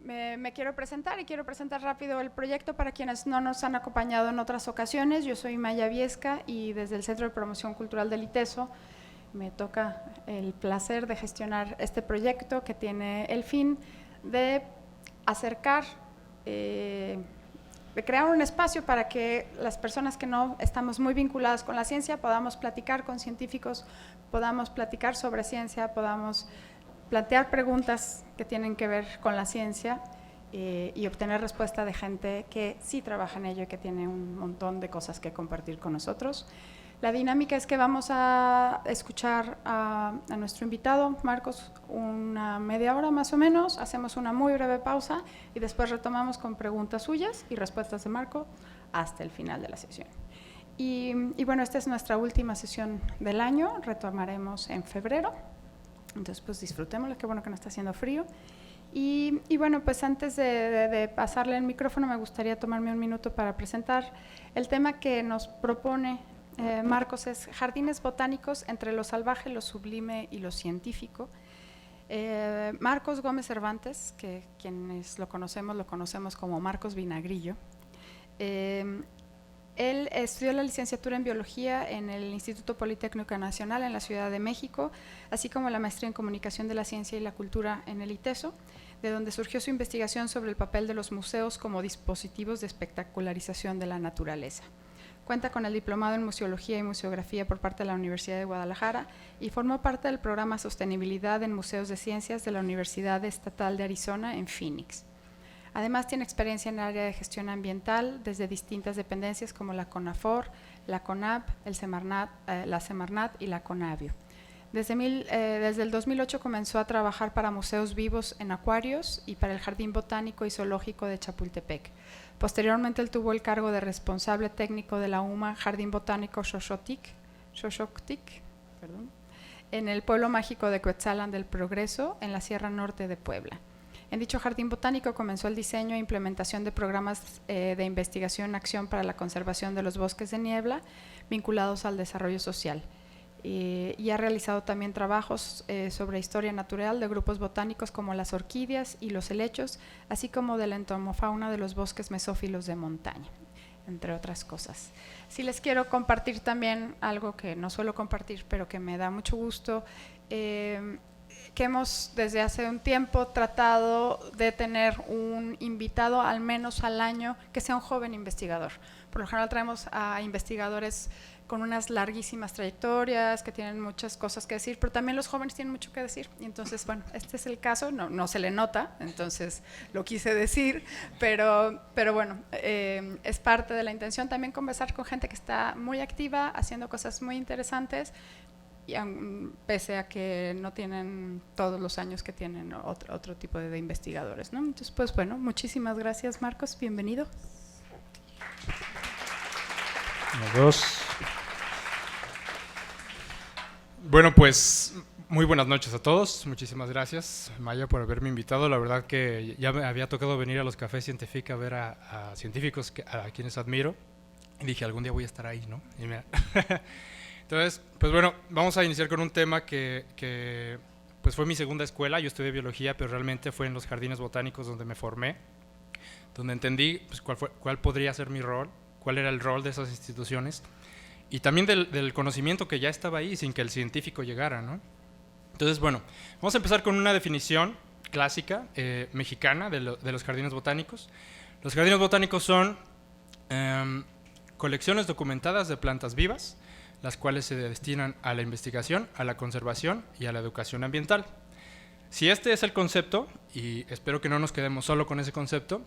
Me quiero presentar y quiero presentar rápido el proyecto para quienes no nos han acompañado en otras ocasiones. Yo soy Maya Viesca y desde el Centro de Promoción Cultural del ITESO me toca el placer de gestionar este proyecto que tiene el fin de acercar, de crear un espacio para que las personas que no estamos muy vinculadas con la ciencia podamos platicar con científicos, podamos platicar sobre ciencia, podamos plantear preguntas que tienen que ver con la ciencia y obtener respuesta de gente que sí trabaja en ello y que tiene un montón de cosas que compartir con nosotros. La dinámica es que vamos a escuchar a nuestro invitado, Marcos, una media hora más o menos, hacemos una muy breve pausa y después retomamos con preguntas suyas y respuestas de Marco hasta el final de la sesión. Y bueno, esta es nuestra última sesión del año, retomaremos en febrero. Entonces, pues disfrutémoslo, qué bueno que no está haciendo frío. Y bueno, pues antes de pasarle el micrófono, me gustaría tomarme un minuto para presentar el tema que nos propone Marcos, es Jardines Botánicos entre lo salvaje, lo sublime y lo científico. Marcos Gómez Cervantes, que quienes lo conocemos como Marcos Vinagrillo. Él estudió la licenciatura en Biología en el Instituto Politécnico Nacional en la Ciudad de México, así como la maestría en Comunicación de la Ciencia y la Cultura en el ITESO, de donde surgió su investigación sobre el papel de los museos como dispositivos de espectacularización de la naturaleza. Cuenta con el diplomado en Museología y Museografía por parte de la Universidad de Guadalajara y formó parte del programa Sostenibilidad en Museos de Ciencias de la Universidad Estatal de Arizona en Phoenix. Además, tiene experiencia en el área de gestión ambiental desde distintas dependencias como la CONAFOR, la CONAP, la Semarnat y la CONAVIO. Desde el 2008 comenzó a trabajar para museos vivos en acuarios y para el Jardín Botánico y Zoológico de Chapultepec. Posteriormente, él tuvo el cargo de responsable técnico de la UMA Jardín Botánico Xochoctic, en el pueblo mágico de Cuetzalan del Progreso, en la Sierra Norte de Puebla. En dicho jardín botánico comenzó el diseño e implementación de programas de investigación en acción para la conservación de los bosques de niebla vinculados al desarrollo social. Y ha realizado también trabajos sobre historia natural de grupos botánicos como las orquídeas y los helechos, así como de la entomofauna de los bosques mesófilos de montaña, entre otras cosas. Sí les quiero compartir también algo que no suelo compartir, pero que me da mucho gusto, que hemos desde hace un tiempo tratado de tener un invitado al menos al año que sea un joven investigador. Por lo general traemos a investigadores con unas larguísimas trayectorias, que tienen muchas cosas que decir, pero también los jóvenes tienen mucho que decir. Y entonces, bueno, este es el caso, no se le nota, entonces lo quise decir, pero bueno, es parte de la intención también conversar con gente que está muy activa, haciendo cosas muy interesantes, y pese a que no tienen todos los años que tienen otro tipo de investigadores, ¿no? Entonces, pues bueno, muchísimas gracias, Marcos, bienvenido. Bueno, pues muy buenas noches a todos, muchísimas gracias, Maya, por haberme invitado. La verdad que ya me había tocado venir a los cafés Científica a ver a científicos a quienes admiro, y dije, algún día voy a estar ahí, ¿no? Y mira. Entonces, pues bueno, vamos a iniciar con un tema que pues fue mi segunda escuela. Yo estudié biología, pero realmente fue en los jardines botánicos donde me formé, donde entendí pues, cuál podría ser mi rol, cuál era el rol de esas instituciones, y también del conocimiento que ya estaba ahí sin que el científico llegara, ¿no? Entonces, bueno, vamos a empezar con una definición clásica mexicana de los jardines botánicos. Los jardines botánicos son colecciones documentadas de plantas vivas, las cuales se destinan a la investigación, a la conservación y a la educación ambiental. Si este es el concepto, y espero que no nos quedemos solo con ese concepto,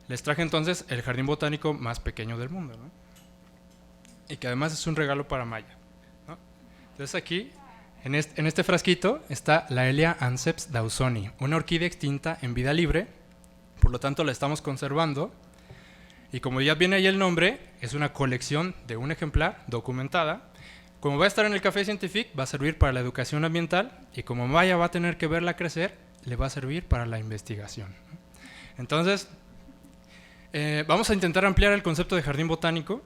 les traje entonces el jardín botánico más pequeño del mundo, ¿no? Y que además es un regalo para Maya, ¿no? Entonces aquí, en este frasquito, está la Elea anceps dawsoni, una orquídea extinta en vida libre, por lo tanto la estamos conservando. Y como ya viene ahí el nombre, es una colección de un ejemplar documentada. Como va a estar en el Café Científic, va a servir para la educación ambiental, y como Maya va a tener que verla crecer, le va a servir para la investigación. Entonces, vamos a intentar ampliar el concepto de jardín botánico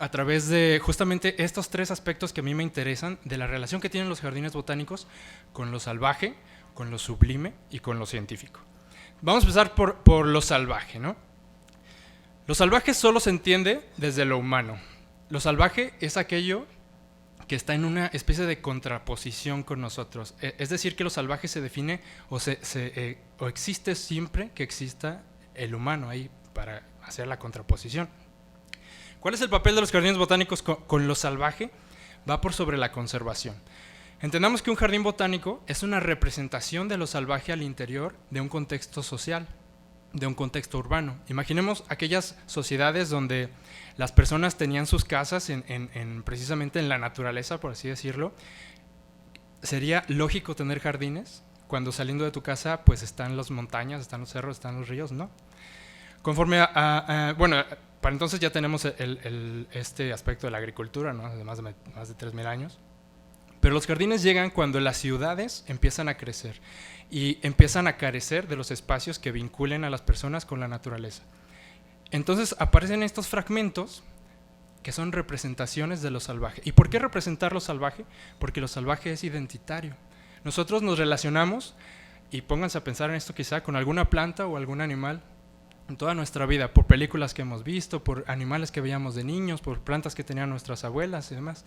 a través de justamente estos tres aspectos que a mí me interesan de la relación que tienen los jardines botánicos con lo salvaje, con lo sublime y con lo científico. Vamos a empezar por lo salvaje, ¿no? Lo salvaje solo se entiende desde lo humano. Lo salvaje es aquello que está en una especie de contraposición con nosotros. Es decir, que lo salvaje se define o existe siempre que exista el humano ahí para hacer la contraposición. ¿Cuál es el papel de los jardines botánicos con lo salvaje? Va por sobre la conservación. Entendamos que un jardín botánico es una representación de lo salvaje al interior de un contexto social, de un contexto urbano. Imaginemos aquellas sociedades donde las personas tenían sus casas precisamente en la naturaleza, por así decirlo. ¿Sería lógico tener jardines cuando saliendo de tu casa pues están las montañas, están los cerros, están los ríos? No. Conforme bueno, para entonces ya tenemos este aspecto de la agricultura, ¿no? De más de 3.000 años. Pero los jardines llegan cuando las ciudades empiezan a crecer y empiezan a carecer de los espacios que vinculen a las personas con la naturaleza. Entonces aparecen estos fragmentos que son representaciones de lo salvaje. ¿Y por qué representar lo salvaje? Porque lo salvaje es identitario. Nosotros nos relacionamos, y pónganse a pensar en esto quizá, con alguna planta o algún animal en toda nuestra vida, por películas que hemos visto, por animales que veíamos de niños, por plantas que tenían nuestras abuelas y demás.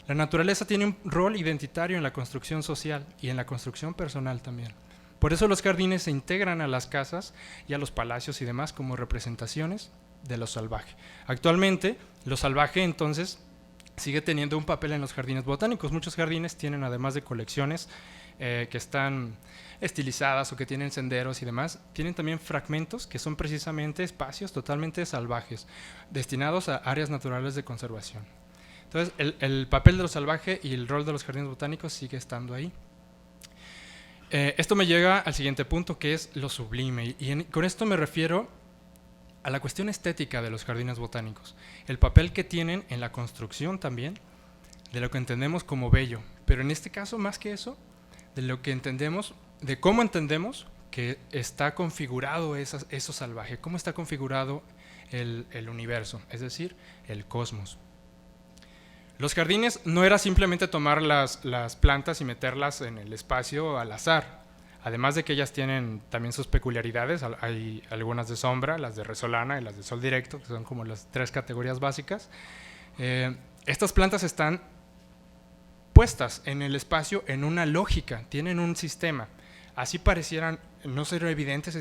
La naturaleza tiene un rol identitario en la construcción social y en la construcción personal también. Por eso los jardines se integran a las casas y a los palacios y demás como representaciones de lo salvaje. Actualmente, lo salvaje entonces sigue teniendo un papel en los jardines botánicos. Muchos jardines tienen, además de colecciones que están estilizadas o que tienen senderos y demás, tienen también fragmentos que son precisamente espacios totalmente salvajes, destinados a áreas naturales de conservación. Entonces, el papel de lo salvaje y el rol de los jardines botánicos sigue estando ahí. Esto me llega al siguiente punto, que es lo sublime. Con esto me refiero a la cuestión estética de los jardines botánicos. El papel que tienen en la construcción también, de lo que entendemos como bello. Pero en este caso, más que eso, de lo que entendemos, de cómo entendemos que está configurado eso salvaje, cómo está configurado el universo, es decir, el cosmos. Los jardines no era simplemente tomar las plantas y meterlas en el espacio al azar. Además de que ellas tienen también sus peculiaridades, hay algunas de sombra, las de resolana y las de sol directo, que son como las 3 categorías básicas. Estas plantas están puestas en el espacio en una lógica, tienen un sistema. Así parecieran no ser evidente ese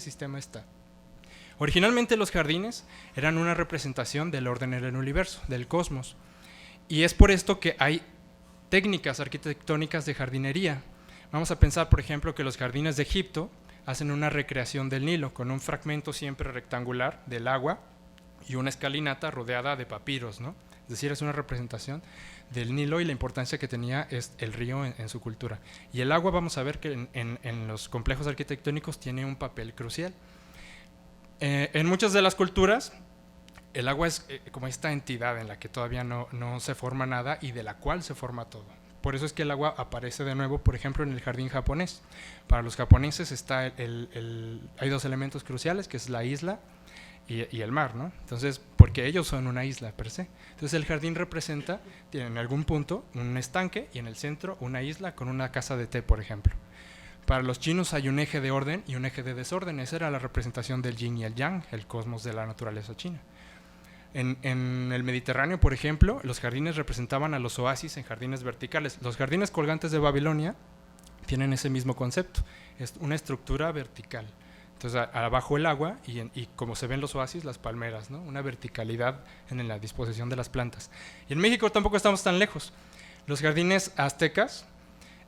sistema está. Originalmente los jardines eran una representación del orden en el universo, del cosmos. Y es por esto que hay técnicas arquitectónicas de jardinería. Vamos a pensar, por ejemplo, que los jardines de Egipto hacen una recreación del Nilo, con un fragmento siempre rectangular del agua y una escalinata rodeada de papiros, ¿no? Es decir, es una representación del Nilo y la importancia que tenía el río en su cultura. Y el agua, vamos a ver que en los complejos arquitectónicos tiene un papel crucial. En muchas de las culturas, el agua es como esta entidad en la que todavía no se forma nada y de la cual se forma todo. Por eso es que el agua aparece de nuevo, por ejemplo, en el jardín japonés. Para los japoneses hay 2 elementos cruciales, que es la isla y el mar, ¿no? Entonces, porque ellos son una isla per se. Entonces el jardín tiene en algún punto un estanque y en el centro una isla con una casa de té, por ejemplo. Para los chinos hay un eje de orden y un eje de desorden. Esa era la representación del yin y el yang, el cosmos de la naturaleza china. En el Mediterráneo, por ejemplo, los jardines representaban a los oasis en jardines verticales. Los jardines colgantes de Babilonia tienen ese mismo concepto, es una estructura vertical. Entonces, abajo el agua y como se ven los oasis, las palmeras, ¿no? Una verticalidad en la disposición de las plantas. Y en México tampoco estamos tan lejos. Los jardines aztecas,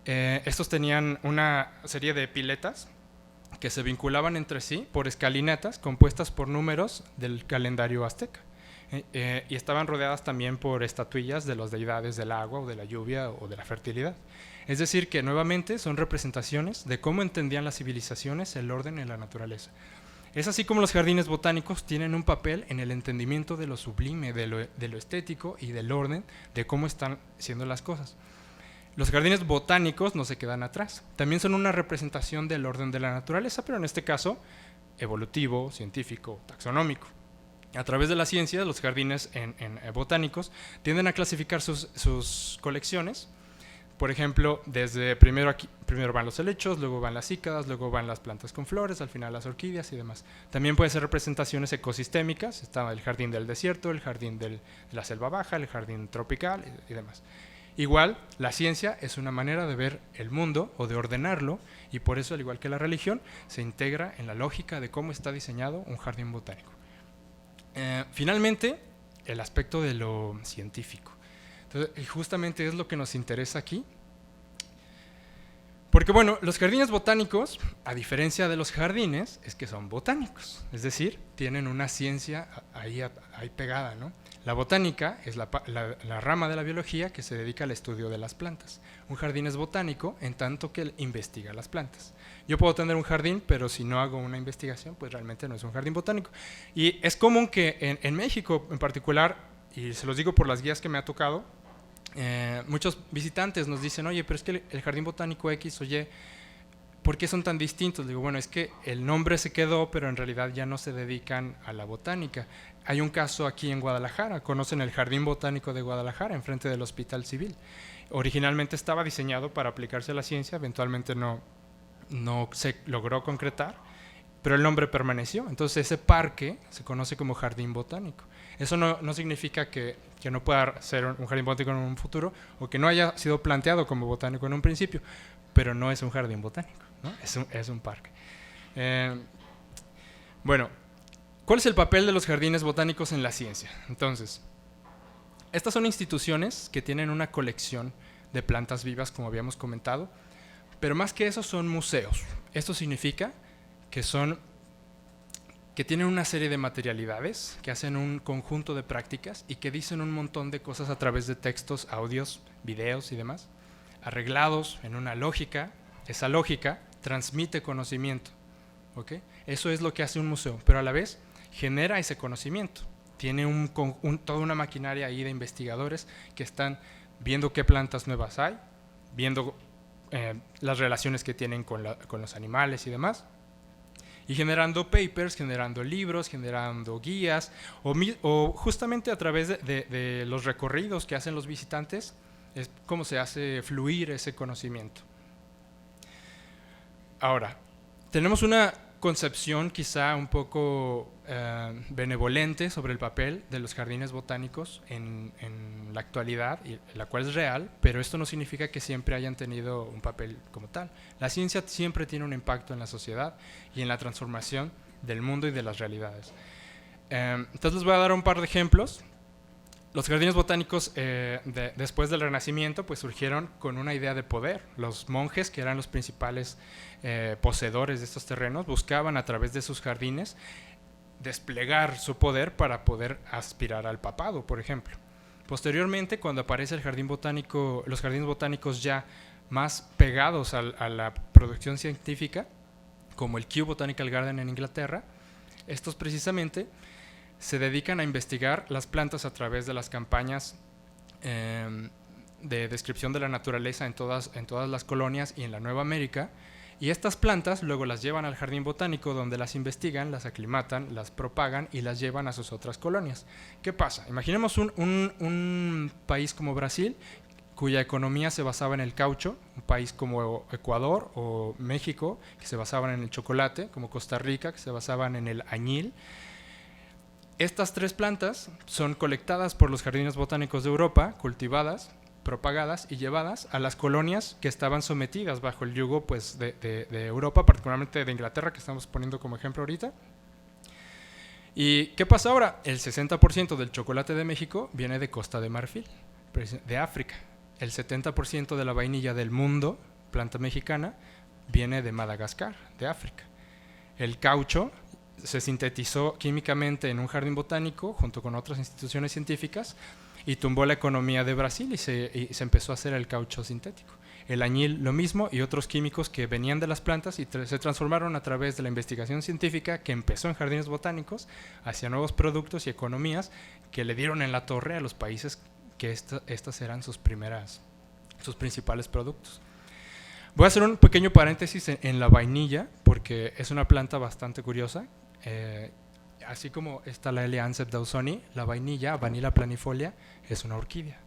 estos tenían una serie de piletas que se vinculaban entre sí por escalinatas compuestas por números del calendario azteca. Y estaban rodeadas también por estatuillas de las deidades del agua o de la lluvia o de la fertilidad. Es decir, que nuevamente son representaciones de cómo entendían las civilizaciones el orden en la naturaleza. Es así como los jardines botánicos tienen un papel en el entendimiento de lo sublime, de lo estético y del orden, de cómo están siendo las cosas. Los jardines botánicos no se quedan atrás. También son una representación del orden de la naturaleza, pero en este caso evolutivo, científico, taxonómico. A través de la ciencia, los jardines botánicos tienden a clasificar sus colecciones Por ejemplo, desde primero van los helechos, luego van las cícadas, luego van las plantas con flores, al final las orquídeas y demás. También pueden ser representaciones ecosistémicas, está el jardín del desierto, el jardín de la selva baja, el jardín tropical y demás. Igual, la ciencia es una manera de ver el mundo o de ordenarlo, y por eso, al igual que la religión, se integra en la lógica de cómo está diseñado un jardín botánico. Finalmente, el aspecto de lo científico. Entonces, y justamente es lo que nos interesa aquí. Porque bueno, los jardines botánicos, a diferencia de los jardines, es que son botánicos. Es decir, tienen una ciencia ahí pegada, ¿no? La botánica es la rama de la biología que se dedica al estudio de las plantas. Un jardín es botánico en tanto que investiga las plantas. Yo puedo tener un jardín, pero si no hago una investigación, pues realmente no es un jardín botánico. Y es común que en México en particular, y se los digo por las guías que me ha tocado, muchos visitantes nos dicen, oye, pero es que el jardín botánico X o Y, ¿por qué son tan distintos? Digo, bueno, es que el nombre se quedó, pero en realidad ya no se dedican a la botánica. Hay un caso aquí en Guadalajara, conocen el Jardín Botánico de Guadalajara, enfrente del Hospital Civil. Originalmente estaba diseñado para aplicarse a la ciencia, eventualmente no se logró concretar, pero el nombre permaneció. Entonces ese parque se conoce como Jardín Botánico. Eso no significa que no pueda ser un jardín botánico en un futuro, o que no haya sido planteado como botánico en un principio, pero no es un jardín botánico, ¿no? Es un parque. Bueno, ¿cuál es el papel de los jardines botánicos en la ciencia? Entonces, estas son instituciones que tienen una colección de plantas vivas, como habíamos comentado, pero más que eso son museos. Esto significa que tienen una serie de materialidades, que hacen un conjunto de prácticas y que dicen un montón de cosas a través de textos, audios, videos y demás, arreglados en una lógica. Esa lógica transmite conocimiento, ¿okay? Eso es lo que hace un museo, pero a la vez genera ese conocimiento. Tiene toda una maquinaria ahí de investigadores que están viendo qué plantas nuevas hay, viendo las relaciones que tienen con los animales y demás, y generando papers, generando libros, generando guías, o justamente a través de los recorridos que hacen los visitantes, es como se hace fluir ese conocimiento. Ahora, tenemos una concepción quizá un poco benevolente sobre el papel de los jardines botánicos en la actualidad, y la cual es real, pero esto no significa que siempre hayan tenido un papel como tal. La ciencia siempre tiene un impacto en la sociedad y en la transformación del mundo y de las realidades. Entonces les voy a dar un par de ejemplos. Los jardines botánicos después del Renacimiento pues surgieron con una idea de poder. Los monjes, que eran los principales poseedores de estos terrenos, buscaban a través de sus jardines desplegar su poder para poder aspirar al papado, por ejemplo. Posteriormente, cuando aparece el jardín botánico, los jardines botánicos ya más pegados a la producción científica, como el Kew Botanical Garden en Inglaterra, estos precisamente se dedican a investigar las plantas a través de las campañas de descripción de la naturaleza en todas las colonias y en la Nueva América, y estas plantas luego las llevan al jardín botánico, donde las investigan, las aclimatan, las propagan y las llevan a sus otras colonias. ¿Qué pasa? Imaginemos un país como Brasil, cuya economía se basaba en el caucho, un país como Ecuador o México, que se basaban en el chocolate, como Costa Rica, que se basaban en el añil. Estas tres plantas son colectadas por los jardines botánicos de Europa, cultivadas, propagadas y llevadas a las colonias que estaban sometidas bajo el yugo pues, de Europa, particularmente de Inglaterra, que estamos poniendo como ejemplo ahorita. ¿Y qué pasa ahora? El 60% del chocolate de México viene de Costa de Marfil, de África. El 70% de la vainilla del mundo, planta mexicana, viene de Madagascar, de África. El caucho se sintetizó químicamente en un jardín botánico junto con otras instituciones científicas y tumbó la economía de Brasil y se empezó a hacer el caucho sintético. El añil lo mismo, y otros químicos que venían de las plantas y se transformaron a través de la investigación científica que empezó en jardines botánicos hacia nuevos productos y economías que le dieron en la torre a los países que estas eran sus principales productos. Voy a hacer un pequeño paréntesis en la vainilla, porque es una planta bastante curiosa. Así como está la L. Ansep dawsoni, la vainilla, Vanilla planifolia, es una orquídea.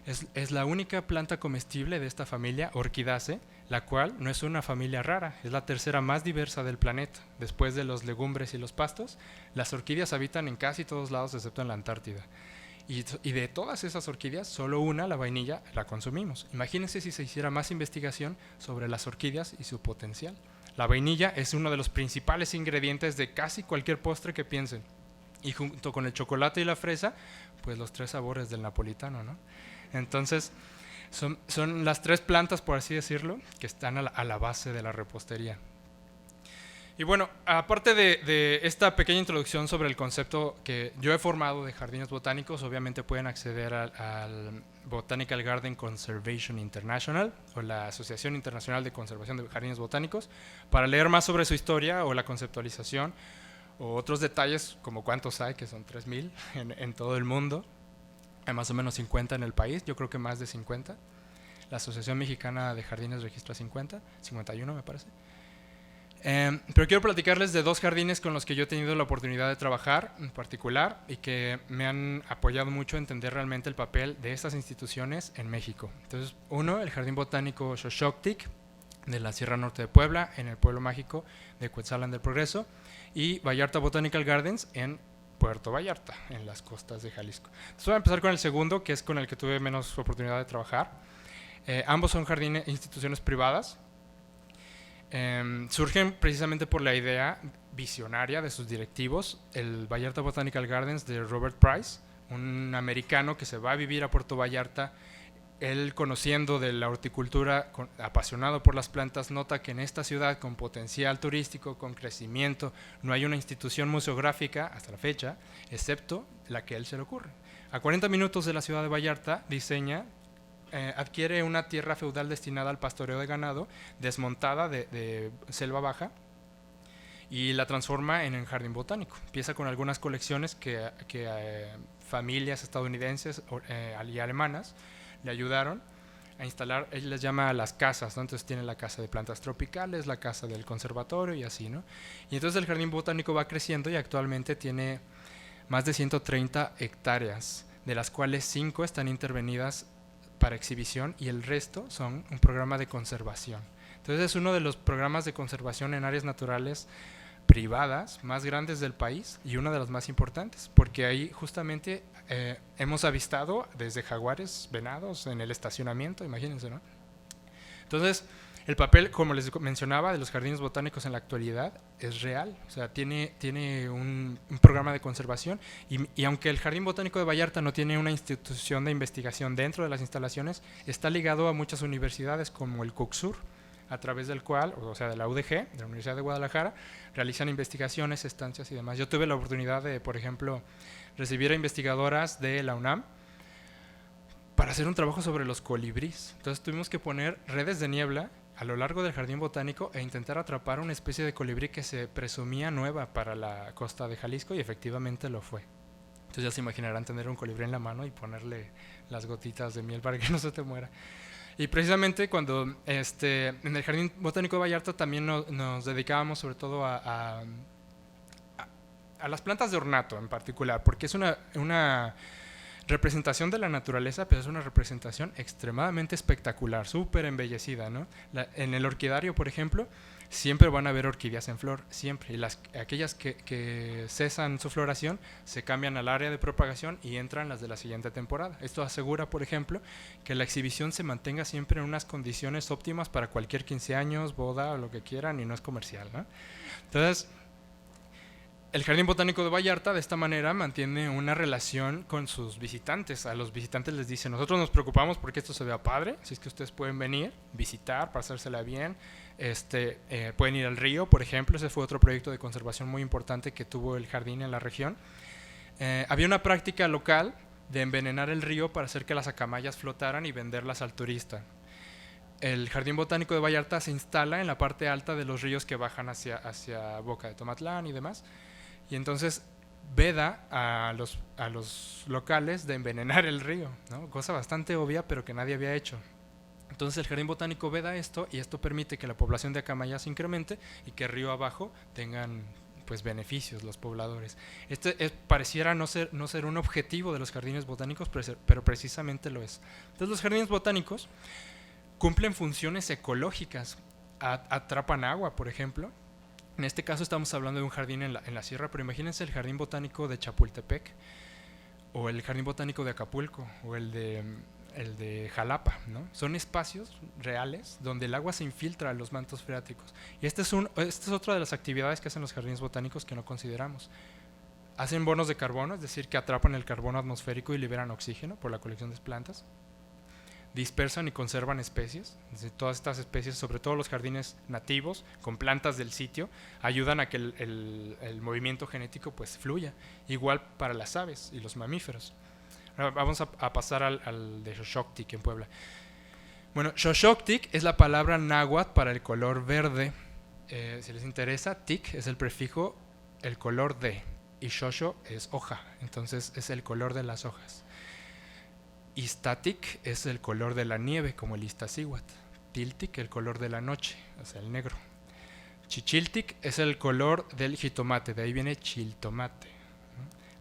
Es la única planta comestible de esta familia Orchidaceae, la cual no es una familia rara, es la tercera más diversa del planeta. Después de los legumbres y los pastos, las orquídeas habitan en casi todos lados excepto en la Antártida. Y de todas esas orquídeas, solo una, la vainilla, la consumimos. Imagínense si se hiciera más investigación sobre las orquídeas y su potencial. La vainilla es uno de los principales ingredientes de casi cualquier postre que piensen. Y junto con el chocolate y la fresa, pues los 3 sabores del napolitano, ¿no? Entonces, son las 3 plantas, por así decirlo, que están a la base de la repostería. Y bueno, aparte de esta pequeña introducción sobre el concepto que yo he formado de jardines botánicos, obviamente pueden acceder al Botanical Garden Conservation International, o la Asociación Internacional de Conservación de Jardines Botánicos, para leer más sobre su historia o la conceptualización, o otros detalles como cuántos hay, que son 3,000 en todo el mundo. Hay más o menos 50 en el país, yo creo que más de 50. La Asociación Mexicana de Jardines registra 50, 51 me parece. Pero quiero platicarles de 2 jardines con los que yo he tenido la oportunidad de trabajar en particular y que me han apoyado mucho a entender realmente el papel de estas instituciones en México. Entonces, uno, el Jardín Botánico Xochoctic de la Sierra Norte de Puebla, en el pueblo mágico de Cuetzalan del Progreso, y Vallarta Botanical Gardens en Puerto Vallarta, en las costas de Jalisco. Entonces voy a empezar con el segundo, que es con el que tuve menos oportunidad de trabajar. Ambos son jardines, instituciones privadas. Surgen precisamente por la idea visionaria de sus directivos. El Vallarta Botanical Gardens de Robert Price, un americano que se va a vivir a Puerto Vallarta. Él, conociendo de la horticultura, apasionado por las plantas, nota que en esta ciudad con potencial turístico, con crecimiento, no hay una institución museográfica hasta la fecha, excepto la que a él se le ocurre. A 40 minutos de la ciudad de Vallarta, diseña, adquiere una tierra feudal destinada al pastoreo de ganado, desmontada de selva baja, y la transforma en un jardín botánico. Empieza con algunas colecciones que familias estadounidenses y alemanas le ayudaron a instalar. Él les llama las casas, ¿no? Entonces tiene la casa de plantas tropicales, la casa del conservatorio y así, ¿no? Y entonces el jardín botánico va creciendo y actualmente tiene más de 130 hectáreas, de las cuales 5 están intervenidas para exhibición y el resto son un programa de conservación. Entonces es uno de los programas de conservación en áreas naturales privadas más grandes del país y una de las más importantes, porque ahí justamente hemos avistado desde jaguares, venados en el estacionamiento, imagínense, ¿no? Entonces, el papel, como les mencionaba, de los jardines botánicos en la actualidad es real, o sea, tiene un programa de conservación y aunque el Jardín Botánico de Vallarta no tiene una institución de investigación dentro de las instalaciones, está ligado a muchas universidades como el CUCSUR, a través del cual, o sea, de la UDG, de la Universidad de Guadalajara, realizan investigaciones, estancias y demás. Yo tuve la oportunidad de, por ejemplo, recibir a investigadoras de la UNAM para hacer un trabajo sobre los colibríes. Entonces tuvimos que poner redes de niebla a lo largo del jardín botánico e intentar atrapar una especie de colibrí que se presumía nueva para la costa de Jalisco y efectivamente lo fue. Entonces ya se imaginarán tener un colibrí en la mano y ponerle las gotitas de miel para que no se te muera. Y precisamente cuando en el Jardín Botánico de Vallarta también nos dedicábamos sobre todo a las plantas de ornato en particular, porque es una representación de la naturaleza, pero es una representación extremadamente espectacular, súper embellecida, ¿no? En el orquidario, por ejemplo, siempre van a haber orquídeas en flor, siempre. Y aquellas que cesan su floración se cambian al área de propagación y entran las de la siguiente temporada. Esto asegura, por ejemplo, que la exhibición se mantenga siempre en unas condiciones óptimas para cualquier 15 años, boda o lo que quieran, y no es comercial, ¿no? Entonces, el Jardín Botánico de Vallarta de esta manera mantiene una relación con sus visitantes. A los visitantes les dice, nosotros nos preocupamos porque esto se vea padre, así es que ustedes pueden venir, visitar, pasársela bien. Pueden ir al río, por ejemplo, ese fue otro proyecto de conservación muy importante que tuvo el jardín en la región. Había una práctica local de envenenar el río para hacer que las acamayas flotaran y venderlas al turista. El Jardín Botánico de Vallarta se instala en la parte alta de los ríos que bajan hacia Boca de Tomatlán y demás. Y entonces veda a los locales de envenenar el río, ¿no? Cosa bastante obvia, pero que nadie había hecho. Entonces el Jardín Botánico veda esto y esto permite que la población de acamayas se incremente y que río abajo tengan pues beneficios los pobladores. Pareciera no ser un objetivo de los jardines botánicos, pero precisamente lo es. Entonces los jardines botánicos cumplen funciones ecológicas, atrapan agua, por ejemplo. En este caso estamos hablando de un jardín en la sierra, pero imagínense el jardín botánico de Chapultepec, o el jardín botánico de Acapulco, o el de Jalapa, ¿no? Son espacios reales donde el agua se infiltra a los mantos freáticos. Y esta es otra de las actividades que hacen los jardines botánicos que no consideramos. Hacen bonos de carbono, es decir, que atrapan el carbono atmosférico y liberan oxígeno por la colección de plantas. Dispersan y conservan especies. Todas estas especies, sobre todo los jardines nativos, con plantas del sitio, ayudan a que el movimiento genético pues fluya. Igual para las aves y los mamíferos. Ahora vamos a pasar al de Xochoctic en Puebla. Bueno, Xochoctic es la palabra náhuatl para el color verde. Si les interesa, tic es el prefijo, el color de, y xoxo es hoja, entonces es el color de las hojas. Iztatic es el color de la nieve, como el Iztaccíhuatl. Tiltic, el color de la noche, o sea, el negro. Chichiltic es el color del jitomate, de ahí viene chiltomate.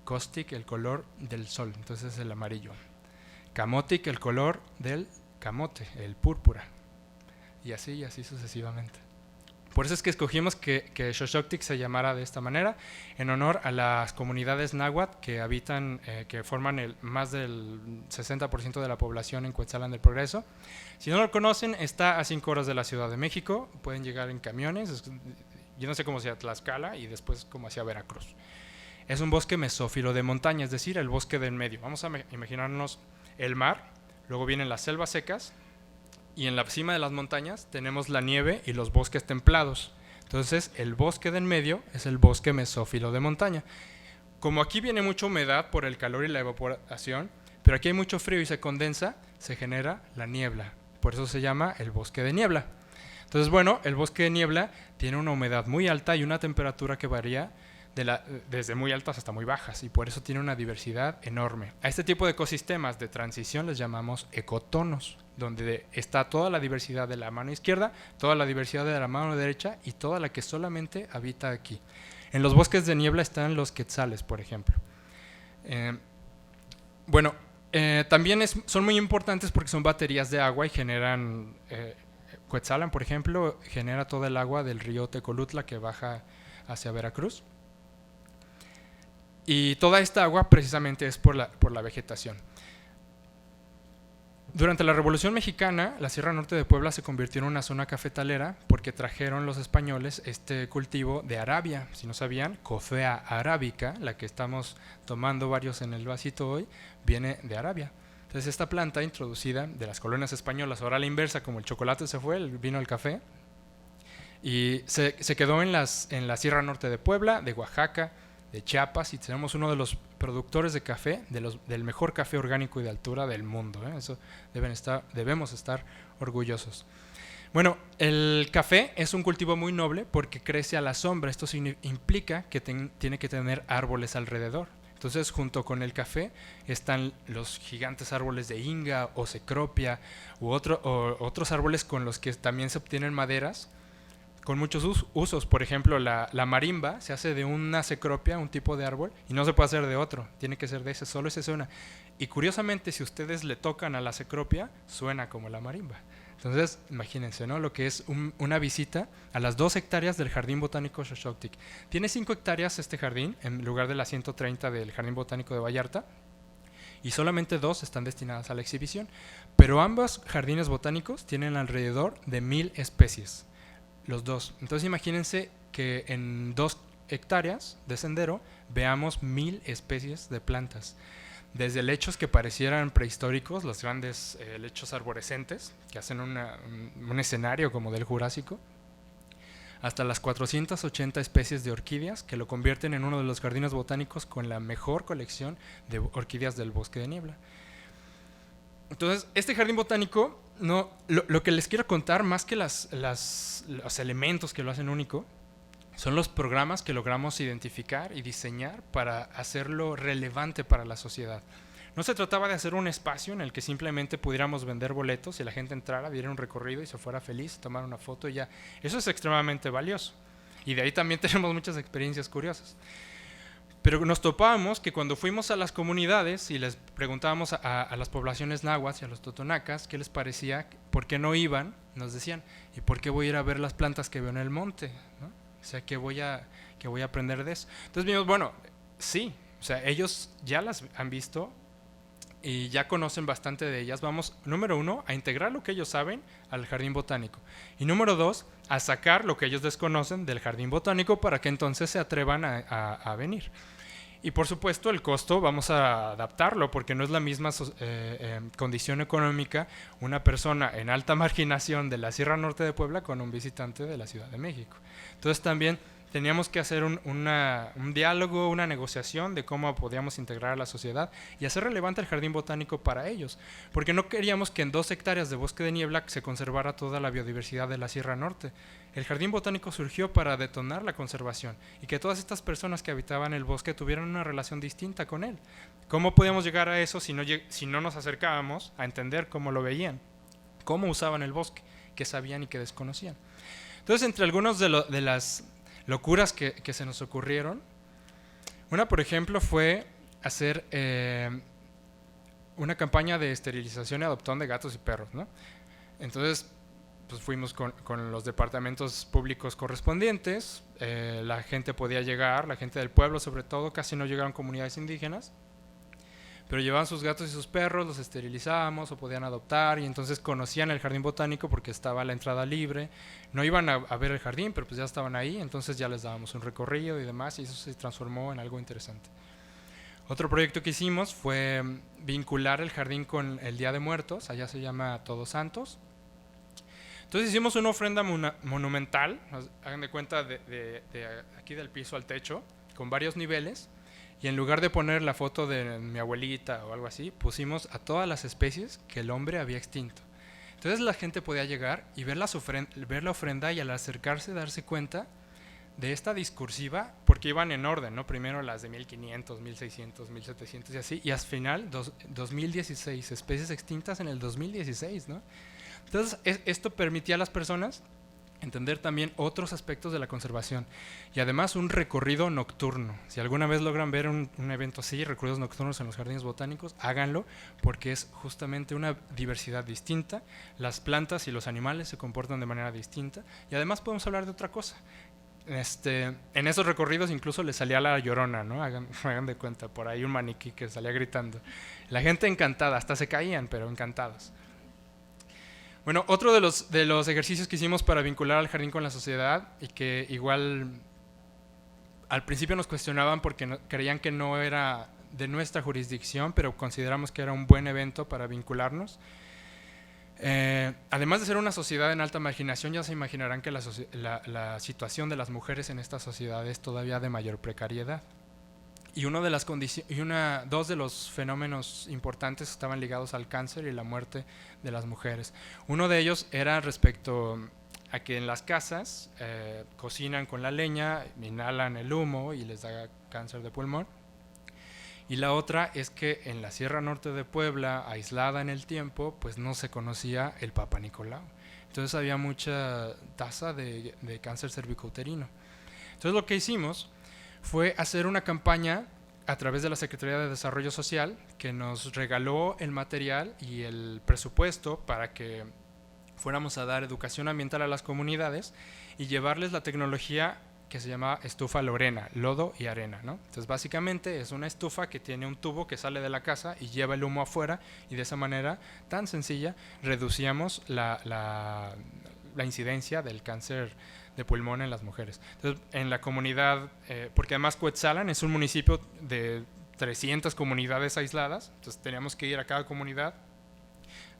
Costic, el color del sol, entonces es el amarillo. Camotic, el color del camote, el púrpura. Y así sucesivamente. Por eso es que escogimos que Xochoctic se llamara de esta manera, en honor a las comunidades náhuatl que habitan, que forman más del 60% de la población en Cuetzalan del Progreso. Si no lo conocen, está a 5 horas de la Ciudad de México, pueden llegar en camiones, yo no sé cómo hacia Tlaxcala y después como hacia Veracruz. Es un bosque mesófilo de montaña, es decir, el bosque del medio. Vamos a imaginarnos el mar, luego vienen las selvas secas, y en la cima de las montañas tenemos la nieve y los bosques templados. Entonces el bosque de en medio es el bosque mesófilo de montaña. Como aquí viene mucha humedad por el calor y la evaporación, pero aquí hay mucho frío y se condensa, se genera la niebla. Por eso se llama el bosque de niebla. Entonces, bueno, el bosque de niebla tiene una humedad muy alta y una temperatura que varía desde muy altas hasta muy bajas, y por eso tiene una diversidad enorme. A este tipo de ecosistemas de transición les llamamos ecotonos, donde está toda la diversidad de la mano izquierda, toda la diversidad de la mano derecha y toda la que solamente habita aquí. En los bosques de niebla están los quetzales, por ejemplo. También son muy importantes porque son baterías de agua y generan... Cuetzalan, por ejemplo, genera toda el agua del río Tecolutla que baja hacia Veracruz. Y toda esta agua precisamente es por la vegetación. Durante la Revolución Mexicana, la Sierra Norte de Puebla se convirtió en una zona cafetalera porque trajeron los españoles este cultivo de Arabia. Si no sabían, Coffea arábica, la que estamos tomando varios en el vasito hoy, viene de Arabia. Entonces esta planta introducida de las colonias españolas, ahora a la inversa, como el chocolate se fue, vino el café, y se quedó en la Sierra Norte de Puebla, de Oaxaca, de Chiapas, y tenemos uno de los productores de café, del mejor café orgánico y de altura del mundo. Eso debemos estar orgullosos. Bueno, el café es un cultivo muy noble porque crece a la sombra. Esto implica que tiene que tener árboles alrededor. Entonces, junto con el café están los gigantes árboles de Inga o Cecropia u otros árboles con los que también se obtienen maderas con muchos usos. Por ejemplo, la marimba se hace de una cecropia, un tipo de árbol, y no se puede hacer de otro, tiene que ser de ese, solo ese suena. Y curiosamente, si ustedes le tocan a la cecropia, suena como la marimba. Entonces, imagínense, ¿no?, lo que es una visita a las 2 hectáreas del Jardín Botánico Xochoctic. Tiene 5 hectáreas este jardín, en lugar de las 130 del Jardín Botánico de Vallarta, y solamente 2 están destinadas a la exhibición. Pero ambos jardines botánicos tienen alrededor de 1000 especies. Los dos. Entonces imagínense que en 2 hectáreas de sendero veamos 1000 especies de plantas. Desde lechos que parecieran prehistóricos, los grandes lechos arborescentes, que hacen un escenario como del Jurásico, hasta las 480 especies de orquídeas que lo convierten en uno de los jardines botánicos con la mejor colección de orquídeas del bosque de niebla. Entonces, este jardín botánico, lo que les quiero contar, más que los elementos que lo hacen único, son los programas que logramos identificar y diseñar para hacerlo relevante para la sociedad. No se trataba de hacer un espacio en el que simplemente pudiéramos vender boletos y la gente entrara, diera un recorrido y se fuera feliz, tomara una foto y ya. Eso es extremadamente valioso. Y de ahí también tenemos muchas experiencias curiosas. Pero nos topábamos que cuando fuimos a las comunidades y les preguntábamos a las poblaciones nahuas y a los totonacas qué les parecía, por qué no iban, nos decían, ¿y por qué voy a ir a ver las plantas que veo en el monte? ¿No? O sea, ¿qué voy a aprender de eso? Entonces vimos, bueno, sí, o sea, ellos ya las han visto y ya conocen bastante de ellas. Vamos, número 1, a integrar lo que ellos saben al jardín botánico. Y número 2, a sacar lo que ellos desconocen del jardín botánico para que entonces se atrevan a venir. Y por supuesto el costo vamos a adaptarlo porque no es la misma condición económica una persona en alta marginación de la Sierra Norte de Puebla con un visitante de la Ciudad de México. Entonces también teníamos que hacer un diálogo, una negociación de cómo podíamos integrar a la sociedad y hacer relevante el jardín botánico para ellos, porque no queríamos que en 2 hectáreas de bosque de niebla se conservara toda la biodiversidad de la Sierra Norte. El jardín botánico surgió para detonar la conservación y que todas estas personas que habitaban el bosque tuvieran una relación distinta con él. ¿Cómo podíamos llegar a eso si no nos acercábamos a entender cómo lo veían, cómo usaban el bosque, qué sabían y qué desconocían? Entonces, entre algunos de las locuras que se nos ocurrieron, una, por ejemplo, fue hacer una campaña de esterilización y adopción de gatos y perros, ¿no? Entonces, pues fuimos con los departamentos públicos correspondientes, la gente podía llegar, la gente del pueblo sobre todo, casi no llegaron comunidades indígenas, pero llevaban sus gatos y sus perros, los esterilizábamos o podían adoptar y entonces conocían el jardín botánico porque estaba la entrada libre, no iban a ver el jardín, pero pues ya estaban ahí, entonces ya les dábamos un recorrido y demás y eso se transformó en algo interesante. Otro proyecto que hicimos fue vincular el jardín con el Día de Muertos, allá se llama Todos Santos. Entonces hicimos una ofrenda monumental, hagan de cuenta de aquí del piso al techo, con varios niveles, y en lugar de poner la foto de mi abuelita o algo así, pusimos a todas las especies que el hombre había extinto. Entonces la gente podía llegar y ver la ofrenda y al acercarse darse cuenta de esta discursiva, porque iban en orden, ¿no? Primero las de 1500, 1600, 1700 y así, y al final 2016, especies extintas en el 2016, ¿no? Entonces esto permitía a las personas entender también otros aspectos de la conservación y además un recorrido nocturno. Si alguna vez logran ver un evento así, recorridos nocturnos en los jardines botánicos, háganlo porque es justamente una diversidad distinta, las plantas y los animales se comportan de manera distinta y además podemos hablar de otra cosa. En esos recorridos incluso le salía la Llorona, ¿no? Hagan de cuenta, por ahí un maniquí que salía gritando. La gente encantada, hasta se caían, pero encantados. Bueno, otro de los ejercicios que hicimos para vincular al jardín con la sociedad y que igual al principio nos cuestionaban porque creían que no era de nuestra jurisdicción, pero consideramos que era un buen evento para vincularnos. Además de ser una sociedad en alta marginación, ya se imaginarán que la situación de las mujeres en esta sociedad es todavía de mayor precariedad. Y dos de los fenómenos importantes estaban ligados al cáncer y la muerte de las mujeres. Uno de ellos era respecto a que en las casas cocinan con la leña, inhalan el humo y les da cáncer de pulmón. Y la otra es que en la Sierra Norte de Puebla, aislada en el tiempo, pues no se conocía el Papa Nicolau. Entonces había mucha tasa de cáncer cervicouterino. Entonces lo que hicimos fue hacer una campaña a través de la Secretaría de Desarrollo Social que nos regaló el material y el presupuesto para que fuéramos a dar educación ambiental a las comunidades y llevarles la tecnología que se llama estufa Lorena, lodo y arena, ¿no? Entonces básicamente es una estufa que tiene un tubo que sale de la casa y lleva el humo afuera y de esa manera tan sencilla reducíamos la incidencia del cáncer de pulmón en las mujeres. Entonces, en la comunidad, porque además Cuetzalan es un municipio de 300 comunidades aisladas, entonces teníamos que ir a cada comunidad.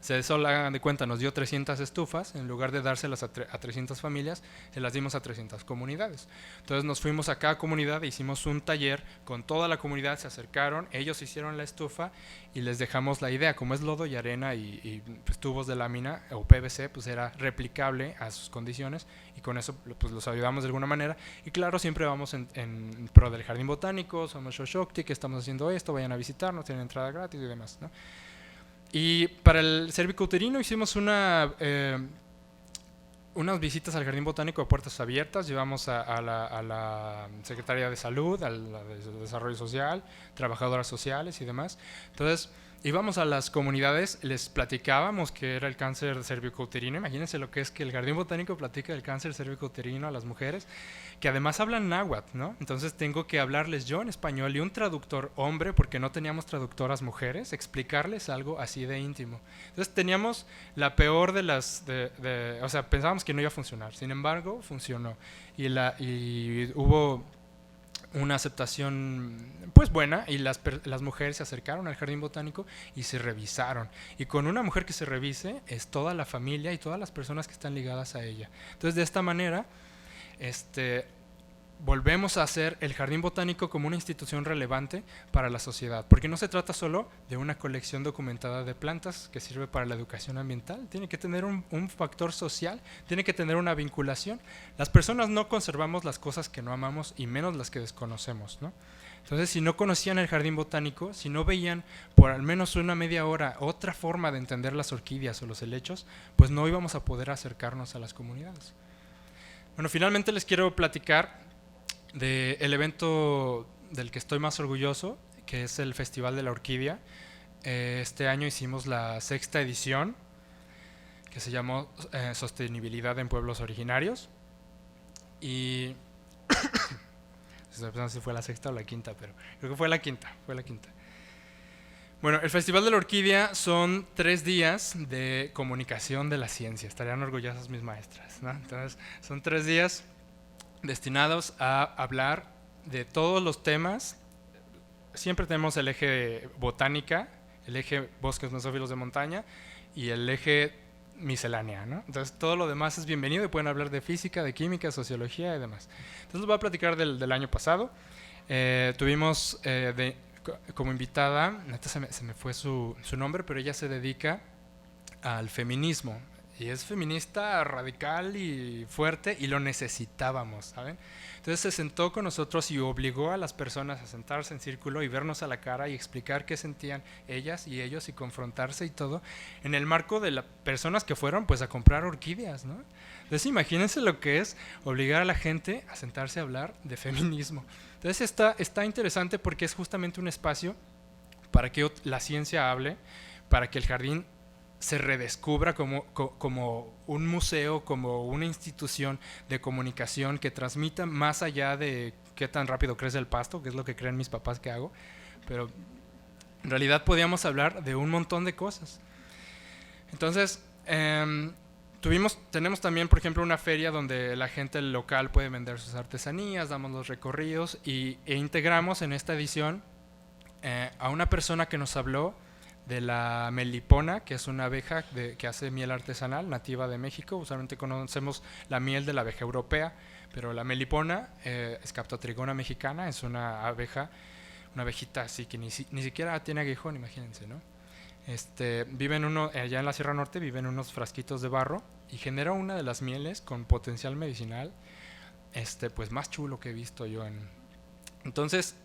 Eso, hagan de cuenta, nos dio 300 estufas, en lugar de dárselas a 300 familias, se las dimos a 300 comunidades. Entonces nos fuimos a cada comunidad, hicimos un taller con toda la comunidad, se acercaron, ellos hicieron la estufa y les dejamos la idea, como es lodo y arena y pues, tubos de lámina o PVC, pues era replicable a sus condiciones y con eso pues los ayudamos de alguna manera. Y claro, siempre vamos en pro del jardín botánico, somos Xochocti, que estamos haciendo esto, vayan a visitarnos, tienen entrada gratis y demás, ¿no? Y para el cervicouterino hicimos una unas visitas al Jardín Botánico a puertas abiertas, llevamos a la Secretaría de Salud, a la de Desarrollo Social, trabajadoras sociales y demás. Entonces, íbamos a las comunidades, les platicábamos que era el cáncer cervicouterino. Imagínense lo que es que el Jardín Botánico platica del cáncer cervicouterino a las mujeres, que además hablan náhuatl, ¿no? Entonces tengo que hablarles yo en español y un traductor hombre, porque no teníamos traductoras mujeres, explicarles algo así de íntimo. Entonces teníamos la peor de las... o sea, pensábamos que no iba a funcionar. Sin embargo, funcionó. Y hubo una aceptación pues buena, y las mujeres se acercaron al Jardín Botánico y se revisaron, y con una mujer que se revise es toda la familia y todas las personas que están ligadas a ella. Entonces, de esta manera volvemos a hacer el Jardín Botánico como una institución relevante para la sociedad, porque no se trata solo de una colección documentada de plantas que sirve para la educación ambiental, tiene que tener un factor social, tiene que tener una vinculación. Las personas no conservamos las cosas que no amamos, y menos las que desconocemos, ¿no? Entonces, si no conocían el Jardín Botánico, si no veían por al menos una media hora otra forma de entender las orquídeas o los helechos, pues no íbamos a poder acercarnos a las comunidades. Bueno, finalmente les quiero platicar del evento del que estoy más orgulloso, que es el Festival de la Orquídea. Este año hicimos la 6ª edición, que se llamó Sostenibilidad en Pueblos Originarios, y estoy pensando si fue la 6ª o la 5ª, pero creo que fue la 5ª. Bueno, el Festival de la Orquídea son 3 días de comunicación de la ciencia. Estarían orgullosas mis maestras, ¿no? Entonces, son 3 días destinados a hablar de todos los temas. Siempre tenemos el eje botánica, el eje bosques mesófilos de montaña y el eje miscelánea, ¿no? Entonces, todo lo demás es bienvenido y pueden hablar de física, de química, sociología y demás. Entonces, les voy a platicar del año pasado. Tuvimos como invitada, se me fue su nombre, pero ella se dedica al feminismo. Y es feminista radical y fuerte, y lo necesitábamos, ¿saben? Entonces se sentó con nosotros y obligó a las personas a sentarse en círculo y vernos a la cara y explicar qué sentían ellas y ellos y confrontarse y todo, en el marco de las personas que fueron pues a comprar orquídeas, ¿no? Entonces imagínense lo que es obligar a la gente a sentarse a hablar de feminismo. Entonces está interesante, porque es justamente un espacio para que la ciencia hable, para que el jardín se redescubra como un museo, como una institución de comunicación que transmita más allá de qué tan rápido crece el pasto, que es lo que creen mis papás que hago, pero en realidad podíamos hablar de un montón de cosas. Entonces, tenemos también, por ejemplo, una feria donde la gente local puede vender sus artesanías, damos los recorridos e integramos en esta edición a una persona que nos habló de la melipona, que es una abeja que hace miel artesanal nativa de México. Usualmente conocemos la miel de la abeja europea, pero la melipona es Scaptotrigona mexicana, es una abejita así que ni siquiera tiene aguijón, imagínense, ¿no? Allá en la Sierra Norte viven unos frasquitos de barro y genera una de las mieles con potencial medicinal pues más chulo que he visto yo Entonces,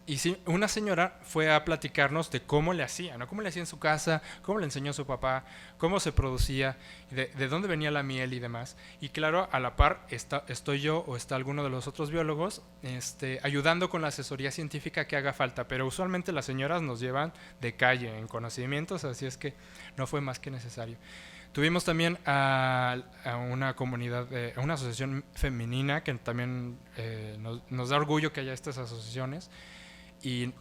una señora fue a platicarnos de cómo le hacía, ¿no? Cómo le hacía en su casa, cómo le enseñó a su papá, cómo se producía, de dónde venía la miel y demás. Y claro, a la par estoy yo o está alguno de los otros biólogos ayudando con la asesoría científica que haga falta. Pero usualmente las señoras nos llevan de calle en conocimientos, así es que no fue más que necesario. Tuvimos también a una comunidad, a una asociación femenina que también nos da orgullo que haya estas asociaciones, y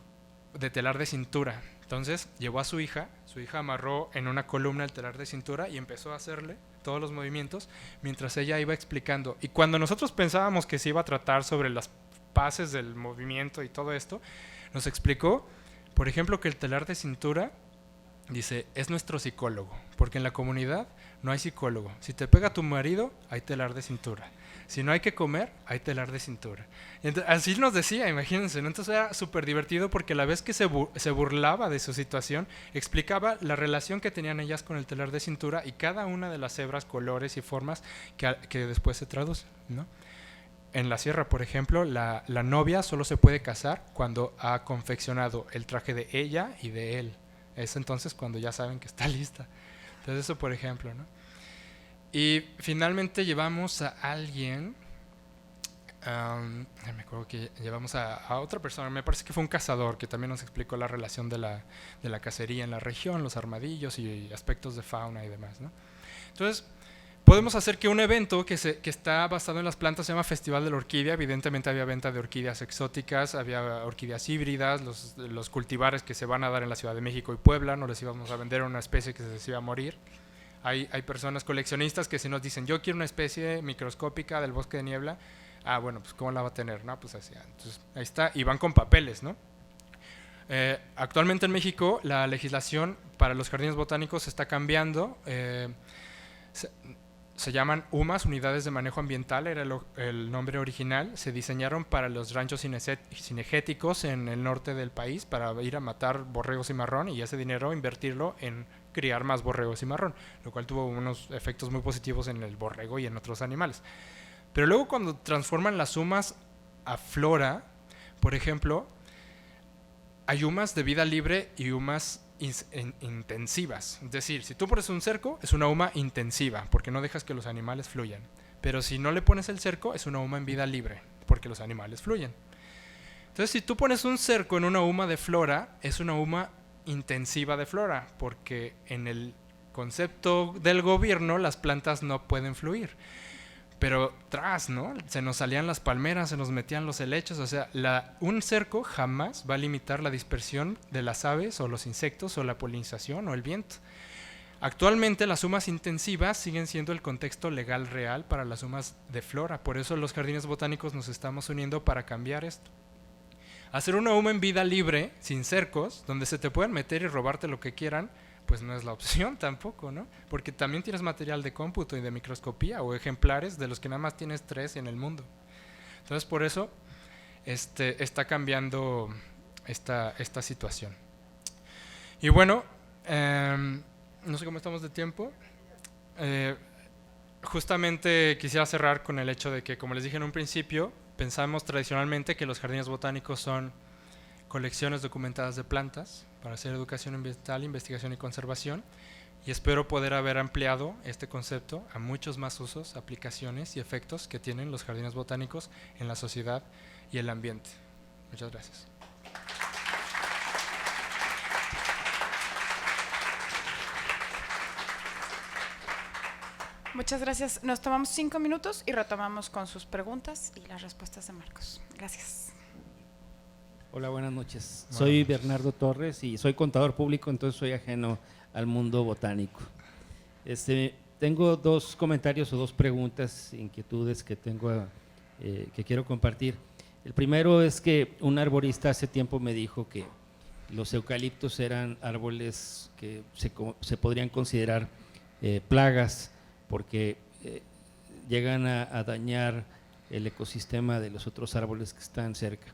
de telar de cintura. Entonces llevó a su hija amarró en una columna el telar de cintura y empezó a hacerle todos los movimientos mientras ella iba explicando. Y cuando nosotros pensábamos que se iba a tratar sobre las bases del movimiento y todo esto, nos explicó, por ejemplo, que el telar de cintura, dice, es nuestro psicólogo, porque en la comunidad no hay psicólogo. Si te pega tu marido, hay telar de cintura. Si no hay que comer, hay telar de cintura. Entonces, así nos decía, imagínense, ¿no? Entonces era súper divertido, porque a la vez que se burlaba de su situación, explicaba la relación que tenían ellas con el telar de cintura y cada una de las hebras, colores y formas que después se traducen, ¿no? En la sierra, por ejemplo, la novia solo se puede casar cuando ha confeccionado el traje de ella y de él. Es entonces cuando ya saben que está lista. Entonces eso, por ejemplo, ¿no? Y finalmente llevamos a alguien, me acuerdo que llevamos a otra persona, me parece que fue un cazador, que también nos explicó la relación de la cacería en la región, los armadillos y aspectos de fauna y demás, ¿no? Entonces, podemos hacer que un evento que está basado en las plantas se llama Festival de la Orquídea. Evidentemente había venta de orquídeas exóticas, había orquídeas híbridas, los cultivares que se van a dar en la Ciudad de México y Puebla, no les íbamos a vender una especie que se les iba a morir. Hay personas coleccionistas que si nos dicen, yo quiero una especie microscópica del bosque de niebla, bueno, pues ¿cómo la va a tener? No, pues así, entonces ahí está, y van con papeles, ¿no? Actualmente en México la legislación para los jardines botánicos está cambiando. Se llaman UMAS, Unidades de Manejo Ambiental, era el nombre original. Se diseñaron para los ranchos cinegéticos en el norte del país para ir a matar borregos cimarrón y ese dinero invertirlo en criar más borregos cimarrón, lo cual tuvo unos efectos muy positivos en el borrego y en otros animales. Pero luego cuando transforman las UMAS a flora, por ejemplo, hay UMAS de vida libre y UMAS intensivas. Es decir, si tú pones un cerco, es una UMA intensiva, porque no dejas que los animales fluyan. Pero si no le pones el cerco, es una UMA en vida libre, porque los animales fluyen. Entonces, si tú pones un cerco en una UMA de flora, es una UMA intensiva de flora, porque en el concepto del gobierno las plantas no pueden fluir. Pero ¿no? Se nos salían las palmeras, se nos metían los helechos, o sea, un cerco jamás va a limitar la dispersión de las aves o los insectos o la polinización o el viento. Actualmente las UMAS intensivas siguen siendo el contexto legal real para las UMAS de flora, por eso los jardines botánicos nos estamos uniendo para cambiar esto. Hacer una UMA en vida libre, sin cercos, donde se te pueden meter y robarte lo que quieran, pues no es la opción tampoco, ¿no? Porque también tienes material de cómputo y de microscopía o ejemplares de los que nada más tienes 3 en el mundo. Entonces, por eso está cambiando esta situación. Y bueno, no sé cómo estamos de tiempo. Justamente quisiera cerrar con el hecho de que, como les dije en un principio, pensamos tradicionalmente que los jardines botánicos son colecciones documentadas de plantas para hacer educación ambiental, investigación y conservación, y espero poder haber ampliado este concepto a muchos más usos, aplicaciones y efectos que tienen los jardines botánicos en la sociedad y el ambiente. Muchas gracias. Muchas gracias. Nos tomamos 5 minutos y retomamos con sus preguntas y las respuestas de Marcos. Gracias. Hola, buenas noches. Soy Bernardo Torres y soy contador público, entonces soy ajeno al mundo botánico. Tengo 2 comentarios o 2 preguntas, inquietudes que tengo que quiero compartir. El primero es que un arborista hace tiempo me dijo que los eucaliptos eran árboles que se podrían considerar plagas porque llegan a dañar el ecosistema de los otros árboles que están cerca.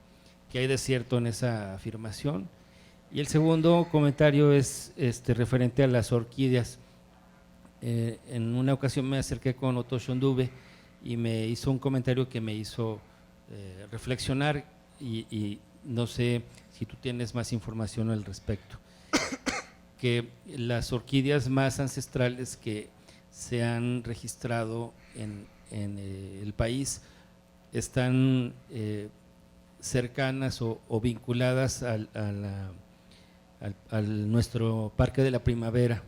¿Qué hay de cierto en esa afirmación? Y el segundo comentario es referente a las orquídeas. En una ocasión me acerqué con Otto Schondube y me hizo un comentario que me hizo reflexionar y no sé si tú tienes más información al respecto. Que las orquídeas más ancestrales que se han registrado en el país están cercanas o vinculadas al nuestro Parque de la Primavera.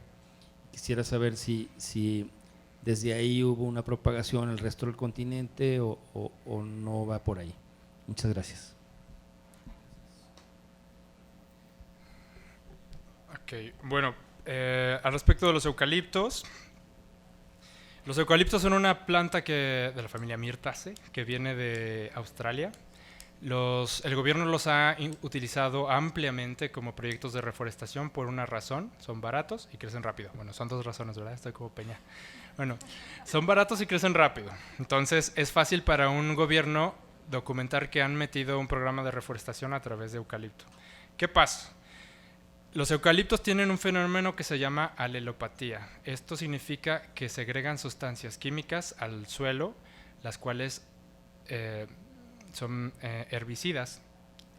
Quisiera saber si desde ahí hubo una propagación al resto del continente o no va por ahí. Muchas gracias. Ok, bueno, al respecto de los eucaliptos son una planta de la familia Myrtaceae que viene de Australia. El gobierno los ha utilizado ampliamente como proyectos de reforestación por una razón: son baratos y crecen rápido. Bueno, son 2 razones, ¿verdad? Estoy como Peña. Bueno, son baratos y crecen rápido. Entonces es fácil para un gobierno documentar que han metido un programa de reforestación a través de eucalipto. ¿Qué pasa? Los eucaliptos tienen un fenómeno que se llama alelopatía. Esto significa que segregan sustancias químicas al suelo, las cuales son herbicidas,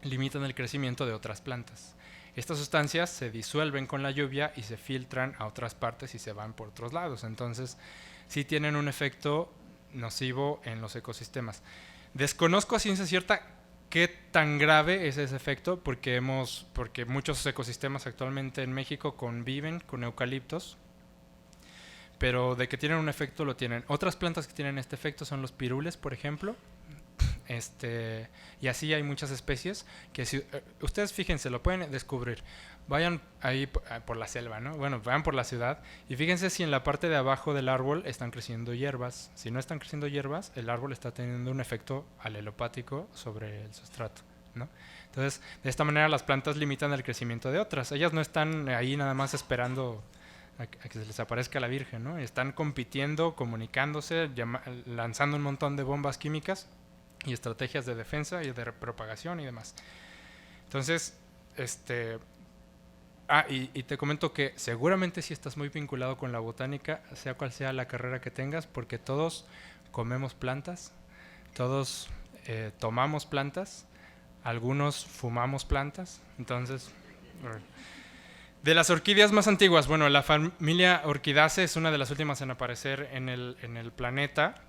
limitan el crecimiento de otras plantas. Estas sustancias se disuelven con la lluvia y se filtran a otras partes y se van por otros lados. Entonces sí tienen un efecto nocivo en los ecosistemas. Desconozco a ciencia cierta qué tan grave es ese efecto, porque muchos ecosistemas actualmente en México conviven con eucaliptos, pero de que tienen un efecto lo tienen. Otras plantas que tienen este efecto son los pirules, por ejemplo, y así hay muchas especies que si ustedes fíjense, lo pueden descubrir. Vayan ahí por la selva, ¿no? Bueno, vayan por la ciudad y fíjense si en la parte de abajo del árbol están creciendo hierbas. Si no están creciendo hierbas, el árbol está teniendo un efecto alelopático sobre el sustrato, ¿no? Entonces, de esta manera las plantas limitan el crecimiento de otras. Ellas no están ahí nada más esperando a que se les aparezca la Virgen, ¿no? Están compitiendo, comunicándose, lanzando un montón de bombas químicas y estrategias de defensa y de propagación y demás. Entonces, y te comento que seguramente si estás muy vinculado con la botánica, sea cual sea la carrera que tengas, porque todos comemos plantas, todos tomamos plantas, algunos fumamos plantas. Entonces, de las orquídeas más antiguas, bueno, la familia Orchidaceae es una de las últimas en aparecer en el planeta.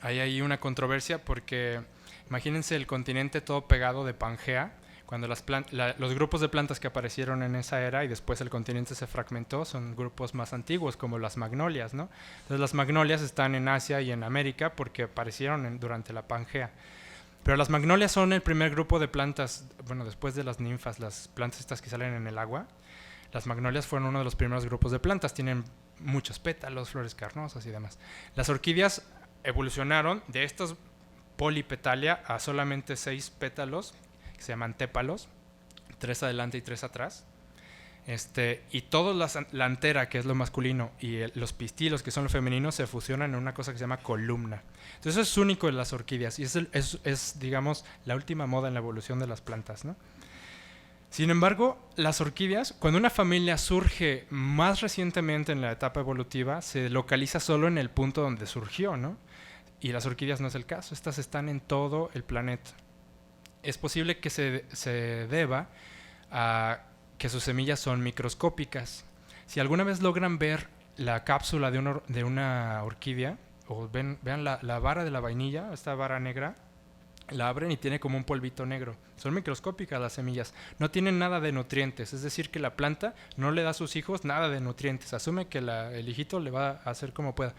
Hay ahí una controversia porque imagínense el continente todo pegado de Pangea, cuando los grupos de plantas que aparecieron en esa era y después el continente se fragmentó son grupos más antiguos, como las magnolias, ¿no? Entonces las magnolias están en Asia y en América porque aparecieron durante la Pangea. Pero las magnolias son el primer grupo de plantas, bueno, después de las ninfas, las plantas estas que salen en el agua. Las magnolias fueron uno de los primeros grupos de plantas, tienen muchos pétalos, flores carnosas y demás. Las orquídeas evolucionaron de estos polipetalia a solamente 6 pétalos, que se llaman tépalos, 3 adelante y 3 atrás. Y toda la antera, que es lo masculino, y los pistilos, que son los femeninos, se fusionan en una cosa que se llama columna. Entonces eso es único de las orquídeas y es digamos, la última moda en la evolución de las plantas, ¿no? Sin embargo, las orquídeas, cuando una familia surge más recientemente en la etapa evolutiva, se localiza solo en el punto donde surgió, ¿no? Y las orquídeas no es el caso, estas están en todo el planeta. Es posible que se deba a que sus semillas son microscópicas. Si alguna vez logran ver la cápsula de una orquídea, o vean la vara de la vainilla, esta vara negra, la abren y tiene como un polvito negro. Son microscópicas las semillas, no tienen nada de nutrientes, es decir, que la planta no le da a sus hijos nada de nutrientes, asume que el hijito le va a hacer como pueda.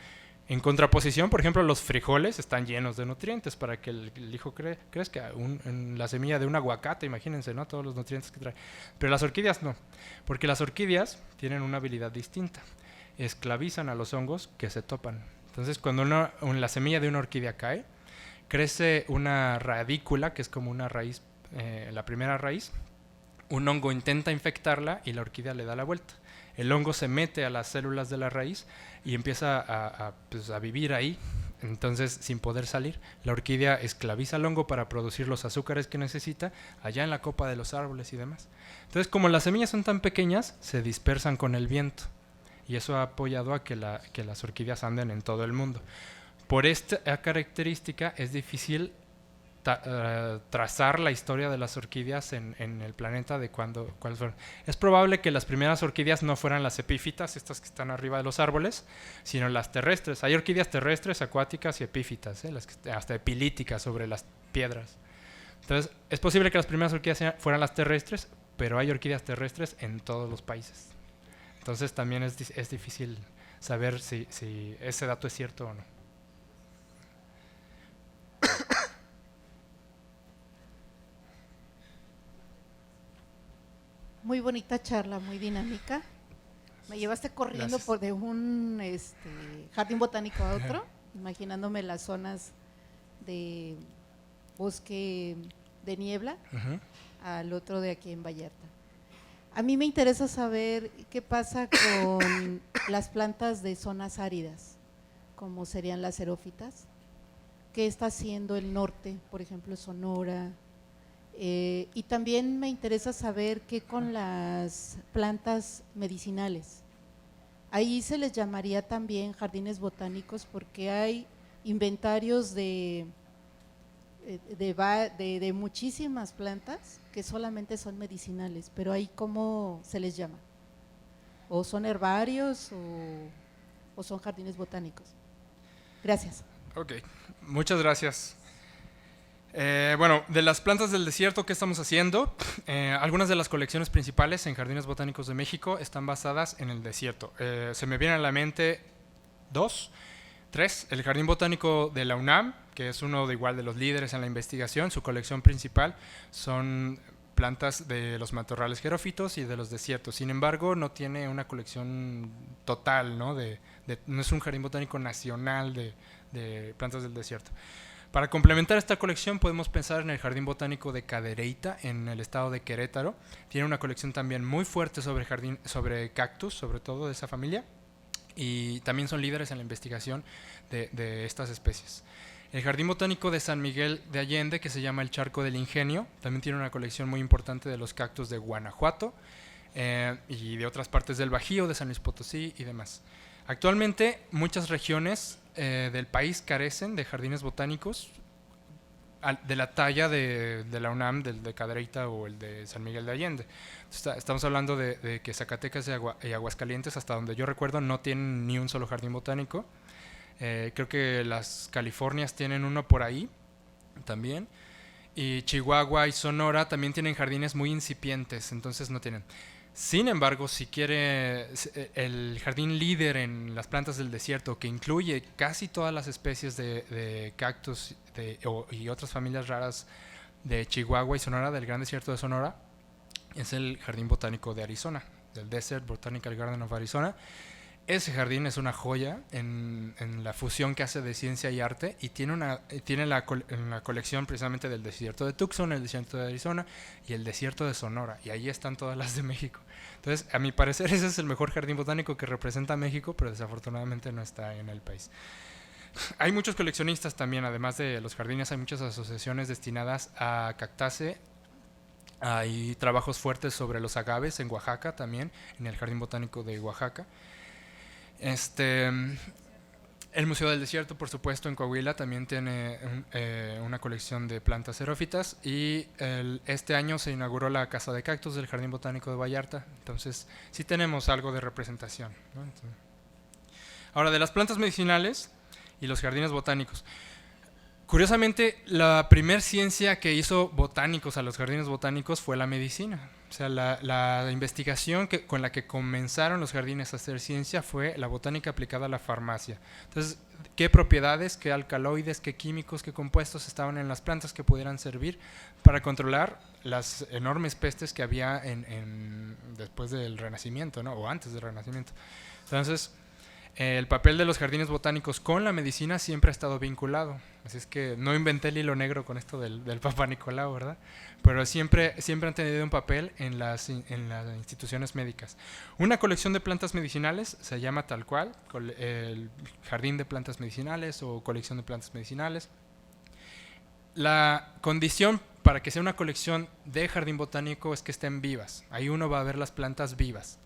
En contraposición, por ejemplo, los frijoles están llenos de nutrientes para que el hijo crezca. En la semilla de un aguacate, imagínense, ¿no? Todos los nutrientes que trae. Pero las orquídeas no, porque las orquídeas tienen una habilidad distinta. Esclavizan a los hongos que se topan. Entonces, cuando la semilla de una orquídea cae, crece una radícula, que es como una raíz, la primera raíz. Un hongo intenta infectarla y la orquídea le da la vuelta. El hongo se mete a las células de la raíz y empieza a vivir ahí, entonces sin poder salir. La orquídea esclaviza al hongo para producir los azúcares que necesita allá en la copa de los árboles y demás. Entonces, como las semillas son tan pequeñas, se dispersan con el viento y eso ha apoyado a que las orquídeas anden en todo el mundo. Por esta característica es difícil trazar la historia de las orquídeas en el planeta de cuáles fueron. Es probable que las primeras orquídeas no fueran las epífitas, estas que están arriba de los árboles, sino las terrestres. Hay orquídeas terrestres, acuáticas y epífitas, hasta epilíticas sobre las piedras. Entonces, es posible que las primeras orquídeas fueran las terrestres, pero hay orquídeas terrestres en todos los países. Entonces, también es difícil saber si ese dato es cierto o no. Muy bonita charla, muy dinámica. Me llevaste corriendo de un jardín botánico a otro, imaginándome las zonas de bosque de niebla al otro de aquí en Vallarta. A mí me interesa saber qué pasa con las plantas de zonas áridas, como serían las xerófitas. ¿Qué está haciendo el norte, por ejemplo, Sonora? Y también me interesa saber qué con las plantas medicinales. Ahí se les llamaría también jardines botánicos porque hay inventarios de muchísimas plantas que solamente son medicinales, pero ahí ¿cómo se les llama? ¿O son herbarios o son jardines botánicos? Gracias. Ok, muchas gracias. Bueno, de las plantas del desierto, ¿qué estamos haciendo? Algunas de las colecciones principales en Jardines Botánicos de México están basadas en el desierto. Se me vienen a la mente 2, 3. El Jardín Botánico de la UNAM, que es uno de igual de los líderes en la investigación. Su colección principal son plantas de los matorrales jerófitos y de los desiertos. Sin embargo, no tiene una colección total, ¿no? No es un jardín botánico nacional de plantas del desierto. Para complementar esta colección podemos pensar en el Jardín Botánico de Cadereyta, en el estado de Querétaro. Tiene una colección también muy fuerte sobre cactus, sobre todo de esa familia, y también son líderes en la investigación de estas especies. El Jardín Botánico de San Miguel de Allende, que se llama el Charco del Ingenio, también tiene una colección muy importante de los cactus de Guanajuato y de otras partes del Bajío, de San Luis Potosí y demás. Actualmente muchas regiones del país carecen de jardines botánicos de la talla de la UNAM, del de Cadereyta o el de San Miguel de Allende. Estamos hablando de que Zacatecas y Aguascalientes, hasta donde yo recuerdo, no tienen ni un solo jardín botánico. Creo que las Californias tienen uno por ahí también. Y Chihuahua y Sonora también tienen jardines muy incipientes, entonces no tienen. Sin embargo, si quiere el jardín líder en las plantas del desierto, que incluye casi todas las especies de cactus y otras familias raras de Chihuahua y Sonora, del Gran Desierto de Sonora, es el Jardín Botánico de Arizona, del Desert Botanical Garden of Arizona. Ese jardín es una joya en la fusión que hace de ciencia y arte, y tiene la colección precisamente del desierto de Tucson, el desierto de Arizona y el desierto de Sonora, y ahí están todas las de México. Entonces, a mi parecer, ese es el mejor jardín botánico que representa a México, pero desafortunadamente no está en el país. Hay muchos coleccionistas también, además de los jardines, hay muchas asociaciones destinadas a cactácea. Hay trabajos fuertes sobre los agaves en Oaxaca también, en el Jardín Botánico de Oaxaca. El Museo del Desierto, por supuesto, en Coahuila también tiene una colección de plantas xerófitas, y este año se inauguró la Casa de Cactus del Jardín Botánico de Vallarta. Entonces sí tenemos algo de representación, ¿no? Ahora, de las plantas medicinales y los jardines botánicos. Curiosamente, la primer ciencia que hizo botánicos a los jardines botánicos fue la medicina. O sea, la investigación con la que comenzaron los jardines a hacer ciencia fue la botánica aplicada a la farmacia. Entonces, ¿qué propiedades, qué alcaloides, qué químicos, qué compuestos estaban en las plantas que pudieran servir para controlar las enormes pestes que había después del Renacimiento, ¿no? O antes del Renacimiento? Entonces, el papel de los jardines botánicos con la medicina siempre ha estado vinculado. Así es que no inventé el hilo negro con esto del Papa Nicolau, ¿verdad? Pero siempre han tenido un papel en las instituciones médicas. Una colección de plantas medicinales se llama tal cual, el Jardín de Plantas Medicinales o Colección de Plantas Medicinales. La condición para que sea una colección de jardín botánico es que estén vivas. Ahí uno va a ver las plantas vivas.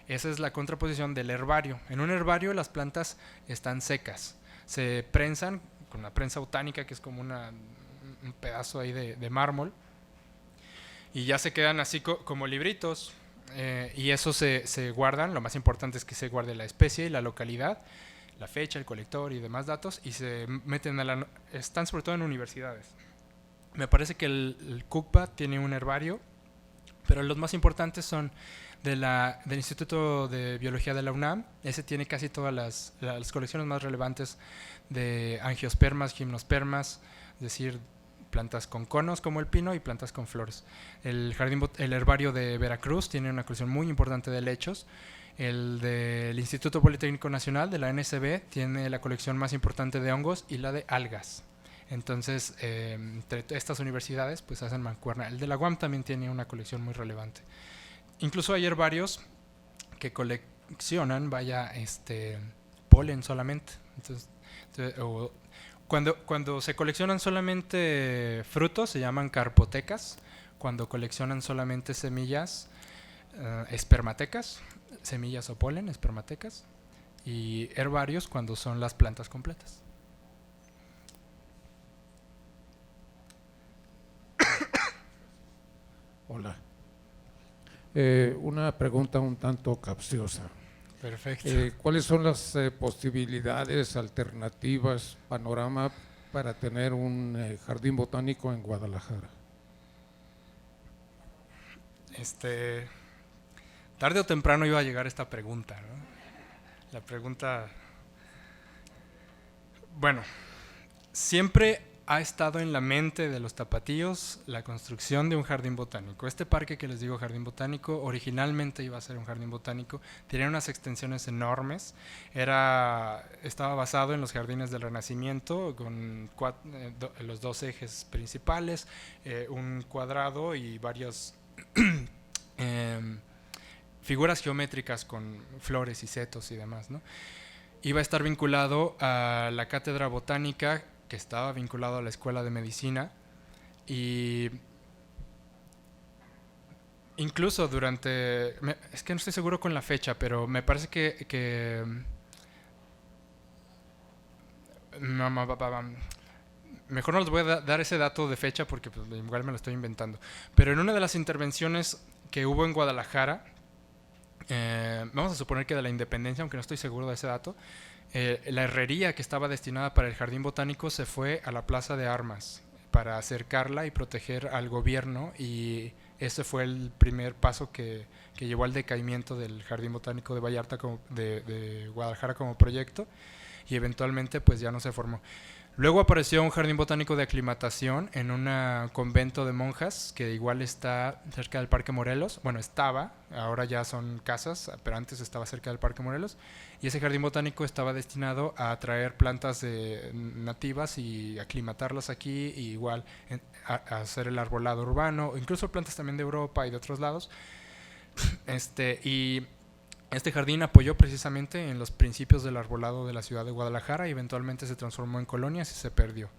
Esa es la contraposición del herbario. En un herbario las plantas están secas, se prensan con una prensa botánica, que es como un pedazo ahí de mármol, y ya se quedan así como libritos, y eso se guardan. Lo más importante es que se guarde la especie y la localidad, la fecha, el colector y demás datos, y se meten están sobre todo en universidades. Me parece que el CUCBA tiene un herbario, pero los más importantes son del Instituto de Biología de la UNAM. Ese tiene casi todas las colecciones más relevantes de angiospermas, gimnospermas, es decir, plantas con conos como el pino y plantas con flores. El herbario de Veracruz tiene una colección muy importante de helechos. El del Instituto Politécnico Nacional, de la NSB, tiene la colección más importante de hongos y la de algas. Entonces, entre estas universidades pues hacen mancuerna. El de la UAM también tiene una colección muy relevante. Incluso hay herbarios que coleccionan, polen solamente. Entonces, cuando se coleccionan solamente frutos se llaman carpotecas. Cuando coleccionan solamente semillas, espermatecas, semillas o polen, espermatecas. Y herbarios cuando son las plantas completas. Hola. Una pregunta un tanto capciosa. Perfecto. ¿Cuáles son las posibilidades, alternativas, panorama para tener un jardín botánico en Guadalajara? Tarde o temprano iba a llegar esta pregunta, ¿no? La pregunta, bueno, siempre ha estado en la mente de los tapatíos la construcción de un jardín botánico. Este parque que les digo, jardín botánico, originalmente iba a ser un jardín botánico, tenía unas extensiones enormes, estaba basado en los jardines del Renacimiento, con los dos ejes principales, un cuadrado y varias figuras geométricas con flores y setos y demás, ¿no? Iba a estar vinculado a la cátedra botánica, que estaba vinculado a la Escuela de Medicina, y incluso es que no estoy seguro con la fecha, pero me parece que mejor no les voy a dar ese dato de fecha porque pues, igual me lo estoy inventando, pero en una de las intervenciones que hubo en Guadalajara, vamos a suponer que de la Independencia, aunque no estoy seguro de ese dato, la herrería que estaba destinada para el jardín botánico se fue a la Plaza de Armas para acercarla y proteger al gobierno, y ese fue el primer paso que llevó al decaimiento del jardín botánico de Vallarta de Guadalajara como proyecto, y eventualmente pues ya no se formó. Luego apareció un jardín botánico de aclimatación en un convento de monjas que igual está cerca del Parque Morelos. Bueno, estaba, ahora ya son casas, pero antes estaba cerca del Parque Morelos. Y ese jardín botánico estaba destinado a traer plantas nativas y aclimatarlas aquí, y igual a hacer el arbolado urbano, incluso plantas también de Europa y de otros lados. Y este jardín apoyó precisamente en los principios del arbolado de la ciudad de Guadalajara y eventualmente se transformó en colonias y se perdió.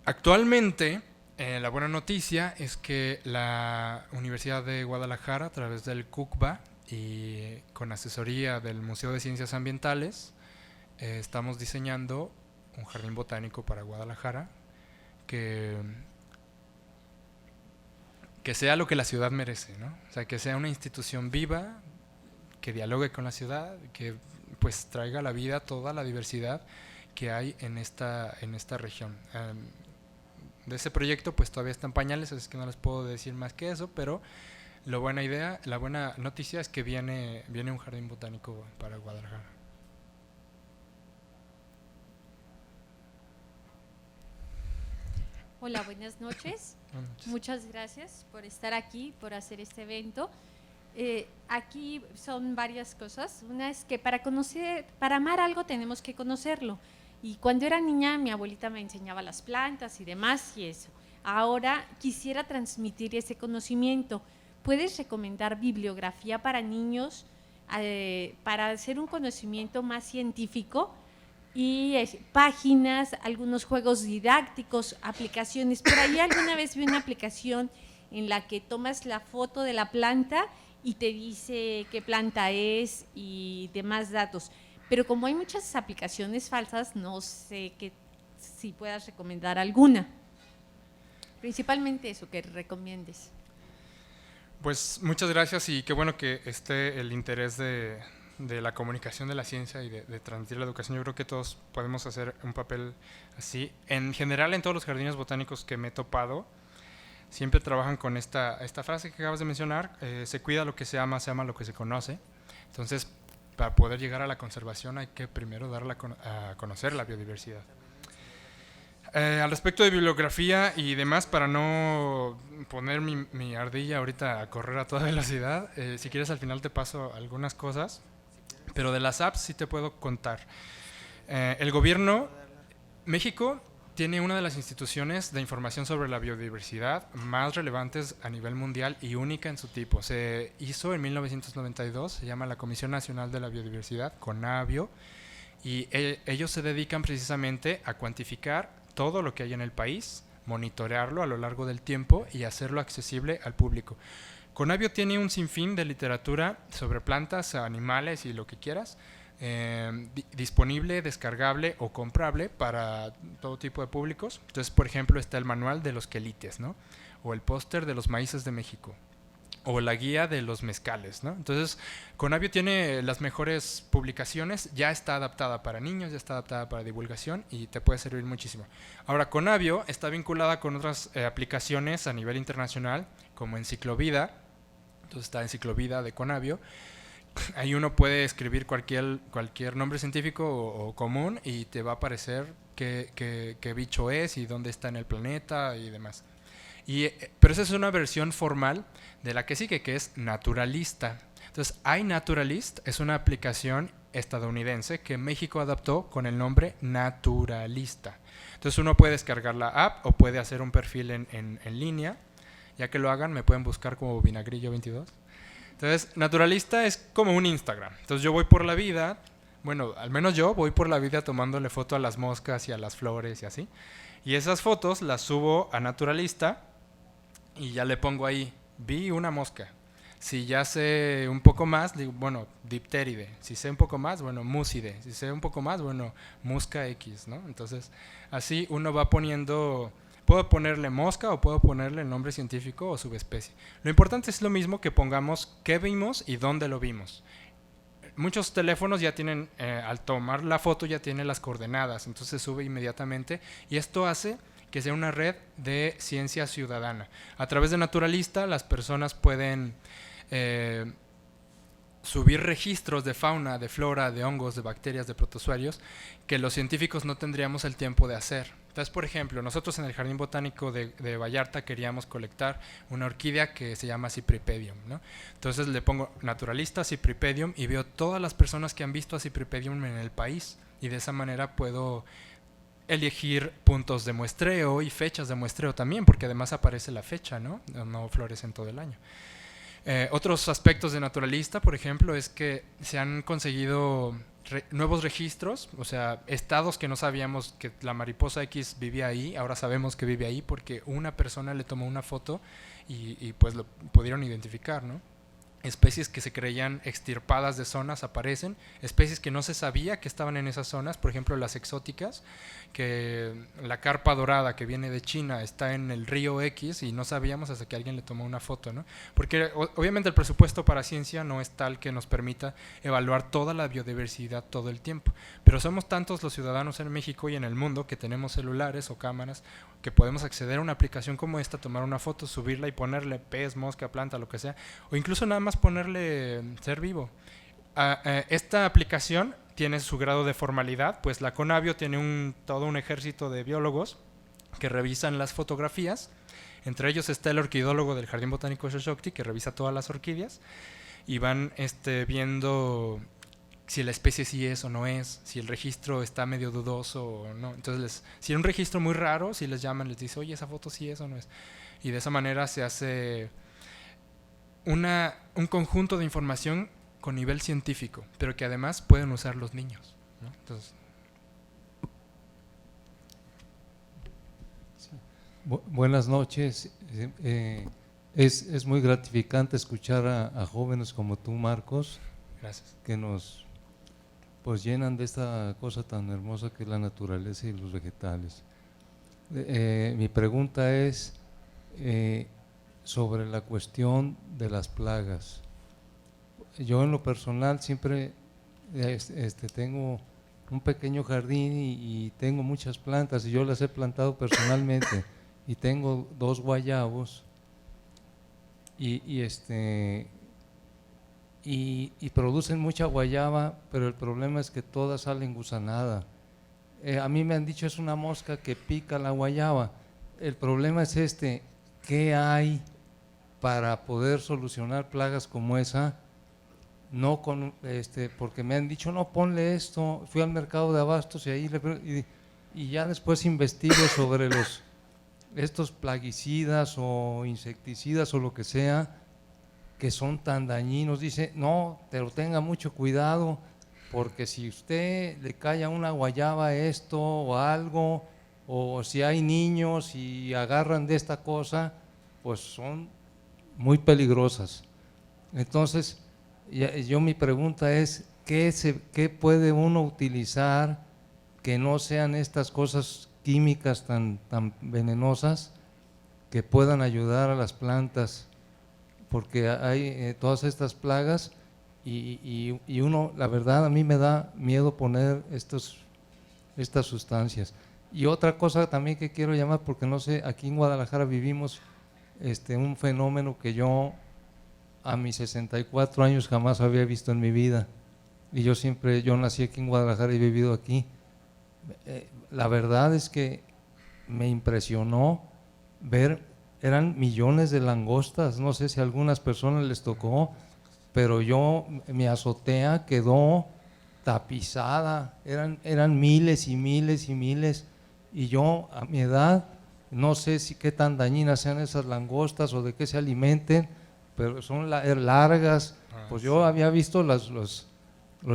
Actualmente, la buena noticia es que la Universidad de Guadalajara, a través del CUCBA y con asesoría del Museo de Ciencias Ambientales, estamos diseñando un jardín botánico para Guadalajara que sea lo que la ciudad merece, ¿no? O sea, que sea una institución viva, que dialogue con la ciudad, que pues traiga a la vida toda la diversidad que hay en esta región. De ese proyecto pues todavía está en pañales, así que no les puedo decir más que eso, pero la buena noticia es que viene un jardín botánico para Guadalajara. Hola, buenas noches. Buenas noches. Muchas gracias por estar aquí, por hacer este evento. Aquí son varias cosas. Una es que para amar algo tenemos que conocerlo. Y cuando era niña mi abuelita me enseñaba las plantas y demás y eso. Ahora quisiera transmitir ese conocimiento. ¿Puedes recomendar bibliografía para niños para hacer un conocimiento más científico? Y páginas, algunos juegos didácticos, aplicaciones. Por ahí alguna vez vi una aplicación en la que tomas la foto de la planta y te dice qué planta es y demás datos. Pero como hay muchas aplicaciones falsas, no sé si puedas recomendar alguna. Principalmente eso, que recomiendes. Pues muchas gracias y qué bueno que esté el interés de la comunicación de la ciencia y de transmitir la educación. Yo creo que todos podemos hacer un papel así. En general, en todos los jardines botánicos que me he topado, siempre trabajan con esta frase que acabas de mencionar, se cuida lo que se ama lo que se conoce. Entonces, para poder llegar a la conservación hay que primero dar a conocer la biodiversidad. Al respecto de bibliografía y demás, para no poner mi ardilla ahorita a correr a toda velocidad, si quieres al final te paso algunas cosas, pero de las apps sí te puedo contar. El gobierno, México tiene una de las instituciones de información sobre la biodiversidad más relevantes a nivel mundial y única en su tipo. Se hizo en 1992, se llama la Comisión Nacional de la Biodiversidad, CONABIO, y ellos se dedican precisamente a cuantificar todo lo que hay en el país, monitorearlo a lo largo del tiempo y hacerlo accesible al público. CONABIO tiene un sinfín de literatura sobre plantas, animales y lo que quieras, disponible, descargable o comprable para todo tipo de públicos. Entonces, por ejemplo, está el manual de los quelites, ¿no? O el póster de los maíces de México. o la guía de los mezcales, ¿no? Entonces, Conavio tiene las mejores publicaciones, ya está adaptada para niños, ya está adaptada para divulgación y te puede servir muchísimo. Ahora, Conavio está vinculada con otras aplicaciones a nivel internacional, como Enciclovida, entonces está Enciclovida de Conavio. Ahí uno puede escribir cualquier nombre científico o común y te va a aparecer qué bicho es y dónde está en el planeta y demás. Pero esa es una versión formal de la que sigue, que es Naturalista. Entonces, iNaturalist es una aplicación estadounidense que México adaptó con el nombre Naturalista. Entonces, uno puede descargar la app o puede hacer un perfil en línea. Ya que lo hagan, me pueden buscar como Vinagrillo22. Entonces, Naturalista es como un Instagram. Entonces, yo voy por la vida, bueno, al menos yo voy por la vida tomándole foto a las moscas y a las flores y así. Y esas fotos las subo a Naturalista y ya le pongo ahí, vi una mosca. Si ya sé un poco más, digo, bueno, diptéride. Si sé un poco más, bueno, muside. Si sé un poco más, bueno, musca X, ¿no? Entonces, así uno va poniendo, puedo ponerle mosca o puedo ponerle el nombre científico o subespecie. Lo importante es lo mismo que pongamos qué vimos y dónde lo vimos. Muchos teléfonos ya tienen, al tomar la foto ya tiene las coordenadas, entonces sube inmediatamente y esto hace que sea una red de ciencia ciudadana. A través de Naturalista las personas pueden subir registros de fauna, de flora, de hongos, de bacterias, de protozoarios que los científicos no tendríamos el tiempo de hacer. Entonces, por ejemplo, nosotros en el Jardín Botánico de Vallarta queríamos colectar una orquídea que se llama Cypripedium, ¿no? Entonces le pongo Naturalista Cypripedium y veo todas las personas que han visto a Cypripedium en el país y de esa manera puedo elegir puntos de muestreo y fechas de muestreo también, porque además aparece la fecha, ¿no? No florecen todo el año. Otros aspectos de Naturalista, por ejemplo, es que se han conseguido nuevos registros, o sea, estados que no sabíamos que la mariposa X vivía ahí, ahora sabemos que vive ahí porque una persona le tomó una foto y pues lo pudieron identificar, ¿no? Especies que se creían extirpadas de zonas aparecen, especies que no se sabía que estaban en esas zonas, por ejemplo las exóticas, que la carpa dorada que viene de China está en el río X y no sabíamos hasta que alguien le tomó una foto, ¿no? Porque obviamente el presupuesto para ciencia no es tal que nos permita evaluar toda la biodiversidad todo el tiempo, pero somos tantos los ciudadanos en México y en el mundo que tenemos celulares o cámaras que podemos acceder a una aplicación como esta, tomar una foto, subirla y ponerle pez, mosca, planta, lo que sea, o incluso nada más ponerle ser vivo. Esta aplicación tiene su grado de formalidad, pues la Conavio tiene todo un ejército de biólogos que revisan las fotografías. Entre ellos está el orquidólogo del Jardín Botánico Xochocti, que revisa todas las orquídeas y van viendo si la especie sí es o no es, si el registro está medio dudoso o no. Entonces, si es un registro muy raro, si les llaman, les dice, oye, esa foto sí es o no es. Y de esa manera se hace un conjunto de información con nivel científico, pero que además pueden usar los niños, ¿no? Entonces, sí. Buenas noches. Es muy gratificante escuchar a jóvenes como tú, Marcos. Gracias. Que nos pues llenan de esta cosa tan hermosa que es la naturaleza y los vegetales. Mi pregunta es sobre la cuestión de las plagas. Yo en lo personal siempre tengo un pequeño jardín y tengo muchas plantas y yo las he plantado personalmente y tengo 2 guayabos y producen mucha guayaba, pero el problema es que todas salen gusanada. A mí me han dicho es una mosca que pica la guayaba. El problema es ¿qué hay para poder solucionar plagas como esa? No porque me han dicho no, ponle esto. Fui al mercado de abastos y ahí y ya después investigo sobre estos plaguicidas o insecticidas o lo que sea que son tan dañinos. Dice no, pero tenga mucho cuidado porque si usted le cae a una guayaba esto o algo, o si hay niños y agarran de esta cosa, pues son muy peligrosas. Entonces mi pregunta es ¿qué puede uno utilizar que no sean estas cosas químicas tan venenosas que puedan ayudar a las plantas? porque hay todas estas plagas y uno, la verdad, a mí me da miedo poner estas sustancias. Y otra cosa también que quiero llamar, porque no sé, aquí en Guadalajara vivimos un fenómeno que yo a mis 64 años jamás había visto en mi vida. Y yo nací aquí en Guadalajara y he vivido aquí. La verdad es que me impresionó ver, eran millones de langostas, no sé si a algunas personas les tocó, pero mi azotea quedó tapizada, eran miles y miles y miles, y yo a mi edad no sé qué tan dañinas sean esas langostas o de qué se alimenten, pero son largas. Pues yo había visto los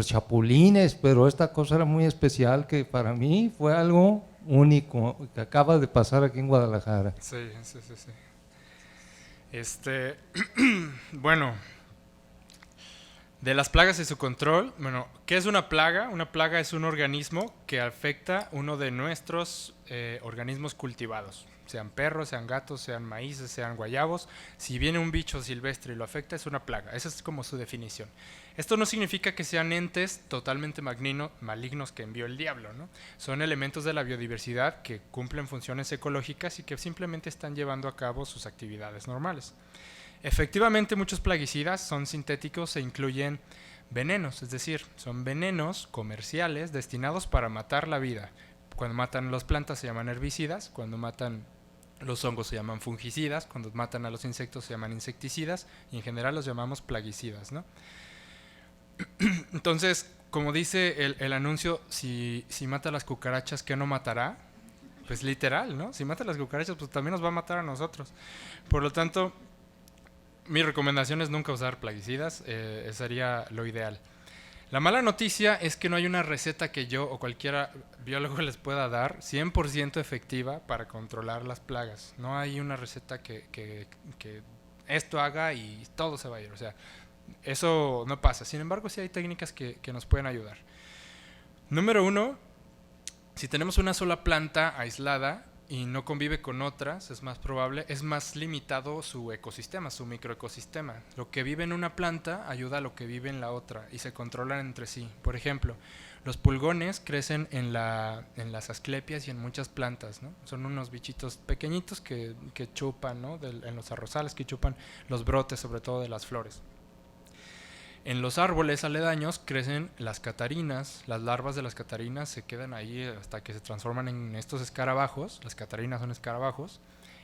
chapulines, pero esta cosa era muy especial, que para mí fue algo único que acaba de pasar aquí en Guadalajara. Sí. Bueno, de las plagas y su control. Bueno, ¿qué es una plaga? Una plaga es un organismo que afecta uno de nuestros organismos cultivados, sean perros, sean gatos, sean maíces, sean guayabos. Si viene un bicho silvestre y lo afecta, es una plaga. Esa es como su definición. Esto no significa que sean entes totalmente malignos que envió el diablo, ¿no? Son elementos de la biodiversidad que cumplen funciones ecológicas y que simplemente están llevando a cabo sus actividades normales. Efectivamente, muchos plaguicidas son sintéticos e incluyen venenos, es decir, son venenos comerciales destinados para matar la vida. Cuando matan las plantas se llaman herbicidas, cuando matan los hongos se llaman fungicidas, cuando matan a los insectos se llaman insecticidas y en general los llamamos plaguicidas, ¿no? Entonces, como dice el anuncio, si mata las cucarachas, ¿qué no matará? Pues literal, ¿no? Si mata las cucarachas, pues también nos va a matar a nosotros. Por lo tanto, mi recomendación es nunca usar plaguicidas, sería lo ideal. La mala noticia es que no hay una receta que yo o cualquier biólogo les pueda dar 100% efectiva para controlar las plagas. No hay una receta que esto haga y todo se va a ir. O sea, eso no pasa. Sin embargo, sí hay técnicas que nos pueden ayudar. Número 1, si tenemos una sola planta aislada y no convive con otras, es más limitado su ecosistema, su microecosistema. Lo que vive en una planta ayuda a lo que vive en la otra y se controlan entre sí. Por ejemplo, los pulgones crecen en las asclepias y en muchas plantas, ¿no? Son unos bichitos pequeñitos que chupan, ¿no? En los arrozales, que chupan los brotes, sobre todo de las flores. En los árboles aledaños crecen las catarinas. Las larvas de las catarinas se quedan ahí hasta que se transforman en estos escarabajos. Las catarinas son escarabajos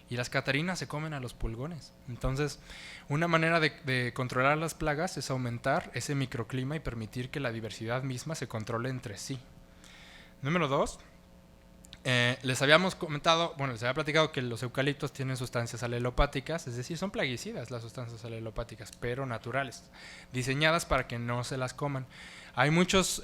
y las catarinas se comen a los pulgones. Entonces, una manera de controlar las plagas es aumentar ese microclima y permitir que la diversidad misma se controle entre sí. Número 2, les habíamos platicado que los eucaliptos tienen sustancias alelopáticas, es decir, son plaguicidas las sustancias alelopáticas, pero naturales, diseñadas para que no se las coman. Hay muchas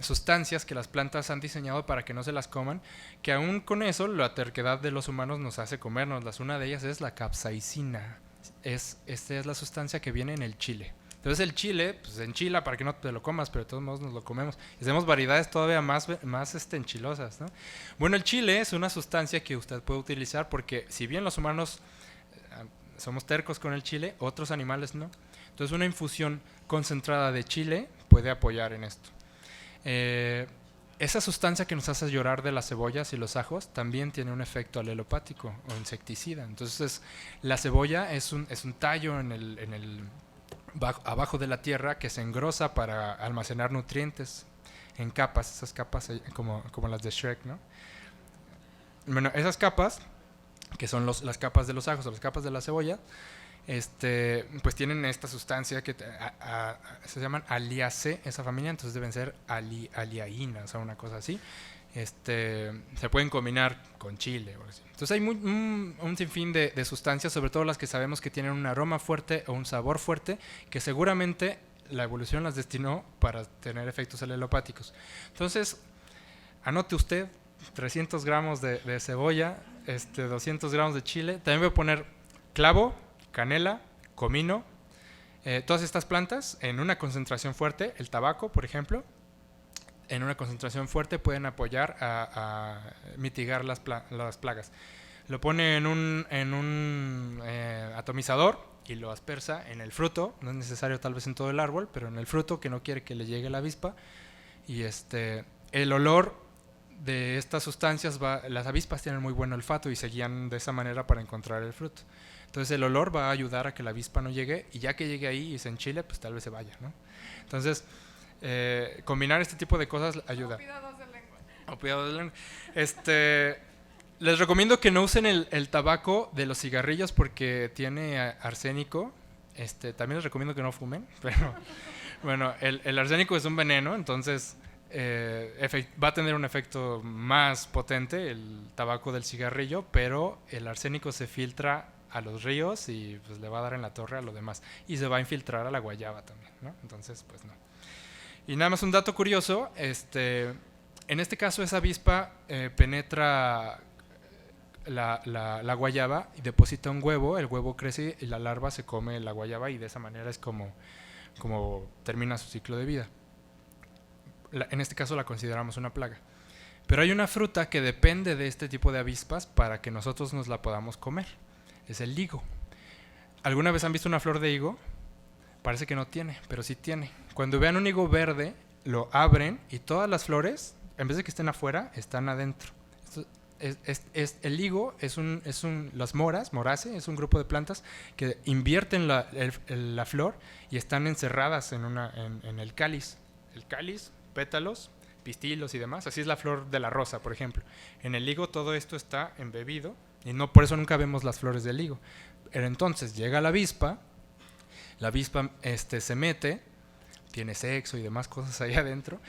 sustancias que las plantas han diseñado para que no se las coman, que aún con eso la terquedad de los humanos nos hace comérnoslas. Una de ellas es la capsaicina. Esta es la sustancia que viene en el chile. Entonces el chile, pues se enchila para que no te lo comas, pero de todos modos nos lo comemos. Y hacemos variedades todavía más enchilosas, ¿no? Bueno, el chile es una sustancia que usted puede utilizar porque si bien los humanos somos tercos con el chile, otros animales no. Entonces una infusión concentrada de chile puede apoyar en esto. Esa sustancia que nos hace llorar de las cebollas y los ajos también tiene un efecto alelopático o insecticida. Entonces la cebolla es un tallo abajo de la tierra que se engrosa para almacenar nutrientes en capas, esas capas como las de Shrek, ¿no? Bueno, esas capas, que son las capas de los ajos o las capas de la cebolla, pues tienen esta sustancia que se llaman Aliaceae, esa familia, entonces deben ser aliaínas o una cosa así. Se pueden combinar con chile o así. Entonces hay un sinfín de sustancias, sobre todo las que sabemos que tienen un aroma fuerte o un sabor fuerte, que seguramente la evolución las destinó para tener efectos alelopáticos. Entonces, anote usted 300 gramos de cebolla, 200 gramos de chile. También voy a poner clavo, canela, comino, todas estas plantas en una concentración fuerte. El tabaco, por ejemplo, en una concentración fuerte pueden apoyar a mitigar las plagas. Lo pone en un atomizador y lo aspersa en el fruto, no es necesario tal vez en todo el árbol, pero en el fruto que no quiere que le llegue la avispa. Y el olor de estas sustancias, las avispas tienen muy buen olfato y se guían de esa manera para encontrar el fruto. Entonces el olor va a ayudar a que la avispa no llegue, y ya que llegue ahí y se enchile, pues tal vez se vaya, ¿no? Entonces, combinar este tipo de cosas ayuda. Cuidados de lengua. Les recomiendo que no usen el tabaco de los cigarrillos porque tiene arsénico. También les recomiendo que no fumen, pero bueno, el arsénico es un veneno, entonces va a tener un efecto más potente el tabaco del cigarrillo, pero el arsénico se filtra a los ríos y pues le va a dar en la torre a lo demás, y se va a infiltrar a la guayaba también, ¿no? Entonces, pues no. Y nada más un dato curioso, en este caso esa avispa penetra la guayaba y deposita un huevo, el huevo crece y la larva se come la guayaba, y de esa manera es como termina su ciclo de vida. En este caso la consideramos una plaga. Pero hay una fruta que depende de este tipo de avispas para que nosotros nos la podamos comer. Es el higo. ¿Alguna vez han visto una flor de higo? Parece que no tiene, pero sí tiene. Cuando vean un higo verde, lo abren y todas las flores, en vez de que estén afuera, están adentro. El higo las moraceae, es un grupo de plantas que invierten la flor y están encerradas en el cáliz. El cáliz, pétalos, pistilos y demás. Así es la flor de la rosa, por ejemplo. En el higo todo esto está embebido y por eso nunca vemos las flores del higo. Pero entonces llega la avispa se mete, tiene sexo y demás cosas ahí adentro.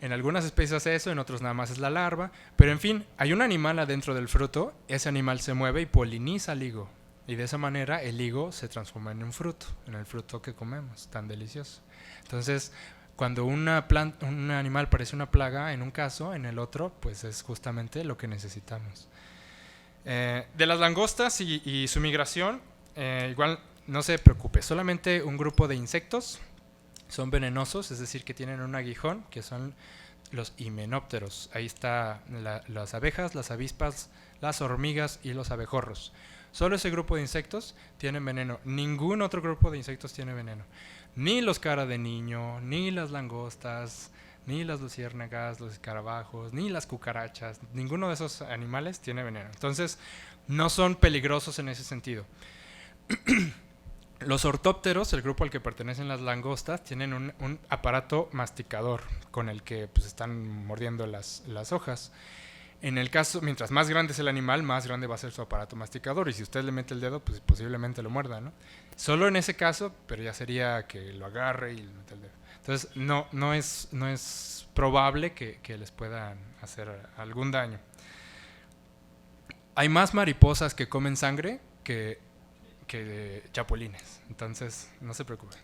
En algunas especies hace eso, en otros nada más es la larva. Pero en fin, hay un animal adentro del fruto, ese animal se mueve y poliniza el higo. Y de esa manera el higo se transforma en un fruto, en el fruto que comemos, tan delicioso. Entonces, cuando un animal parece una plaga en un caso, en el otro, pues es justamente lo que necesitamos. De las langostas y su migración, igual no se preocupe, solamente un grupo de insectos son venenosos, es decir, que tienen un aguijón, que son los himenópteros. Ahí está las abejas, las avispas, las hormigas y los abejorros. Solo ese grupo de insectos tienen veneno. Ningún otro grupo de insectos tiene veneno. Ni los cara de niño, ni las langostas, ni las luciérnagas, los escarabajos, ni las cucarachas. Ninguno de esos animales tiene veneno. Entonces, no son peligrosos en ese sentido. Los ortópteros, el grupo al que pertenecen las langostas, tienen un aparato masticador con el que pues, están mordiendo las hojas. En el caso, mientras más grande es el animal, más grande va a ser su aparato masticador, y si usted le mete el dedo, pues posiblemente lo muerda, ¿no? Solo en ese caso, pero ya sería que lo agarre y le mete el dedo. Entonces, no es probable que les puedan hacer algún daño. Hay más mariposas que comen sangre que chapulines, entonces no se preocupen.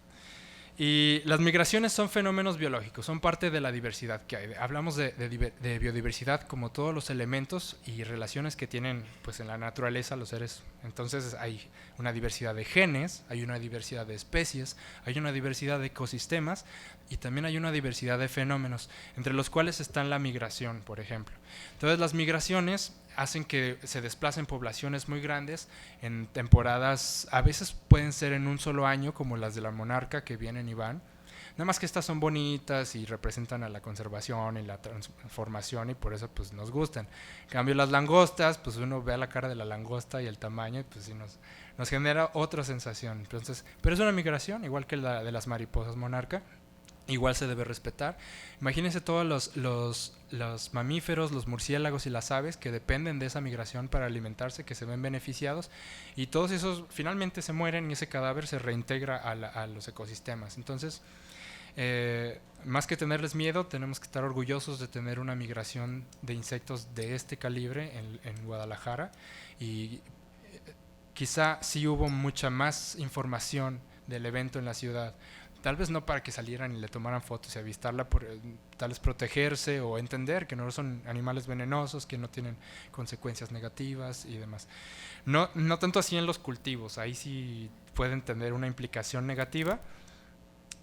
Y las migraciones son fenómenos biológicos, son parte de la diversidad que hay. Hablamos de biodiversidad como todos los elementos y relaciones que tienen pues, en la naturaleza los seres. Entonces hay una diversidad de genes, hay una diversidad de especies, hay una diversidad de ecosistemas y también hay una diversidad de fenómenos, entre los cuales está la migración, por ejemplo. Entonces las migraciones hacen que se desplacen poblaciones muy grandes en temporadas, a veces pueden ser en un solo año, como las de la monarca que vienen y van. Nada más que estas son bonitas y representan a la conservación y la transformación y por eso pues nos gustan. En cambio las langostas, pues uno ve la cara de la langosta y el tamaño y pues sí nos genera otra sensación. Entonces, pero es una migración, igual que la de las mariposas monarca. Igual se debe respetar. Imagínense todos los mamíferos, los murciélagos y las aves que dependen de esa migración para alimentarse, que se ven beneficiados, y todos esos finalmente se mueren y ese cadáver se reintegra a los ecosistemas. Entonces, más que tenerles miedo, tenemos que estar orgullosos de tener una migración de insectos de este calibre en Guadalajara, y quizá sí hubo mucha más información del evento en la ciudad. Tal vez no para que salieran y le tomaran fotos y avistarla, tal vez protegerse o entender que no son animales venenosos, que no tienen consecuencias negativas y demás. No tanto así en los cultivos, ahí sí pueden tener una implicación negativa,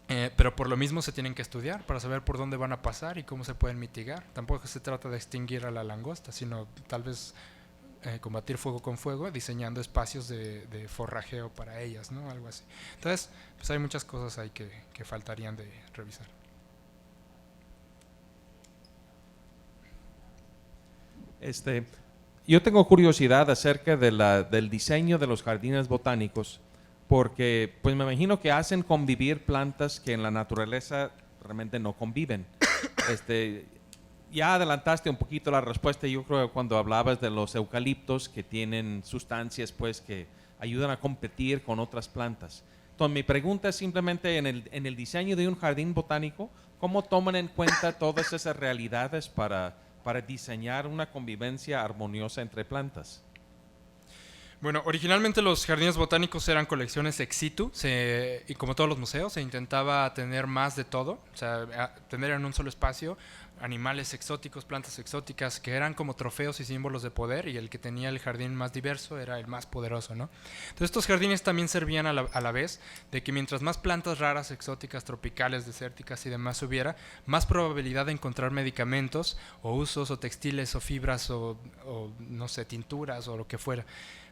pero por lo mismo se tienen que estudiar para saber por dónde van a pasar y cómo se pueden mitigar. Tampoco se trata de extinguir a la langosta, sino tal vez combatir fuego con fuego, diseñando espacios de forrajeo para ellas, ¿no? Algo así. Entonces, pues hay muchas cosas ahí que faltarían de revisar. Yo tengo curiosidad acerca del diseño de los jardines botánicos, porque pues me imagino que hacen convivir plantas que en la naturaleza realmente no conviven. Ya adelantaste un poquito la respuesta, yo creo, cuando hablabas de los eucaliptos que tienen sustancias pues que ayudan a competir con otras plantas. Entonces mi pregunta es simplemente en el diseño de un jardín botánico, ¿cómo toman en cuenta todas esas realidades para diseñar una convivencia armoniosa entre plantas? Bueno, originalmente los jardines botánicos eran colecciones ex situ, y como todos los museos, se intentaba tener más de todo, o sea, tener en un solo espacio animales exóticos, plantas exóticas, que eran como trofeos y símbolos de poder, y el que tenía el jardín más diverso era el más poderoso, ¿no? Entonces estos jardines también servían a la vez de que mientras más plantas raras, exóticas, tropicales, desérticas y demás hubiera, más probabilidad de encontrar medicamentos o usos o textiles o fibras o no sé, tinturas o lo que fuera.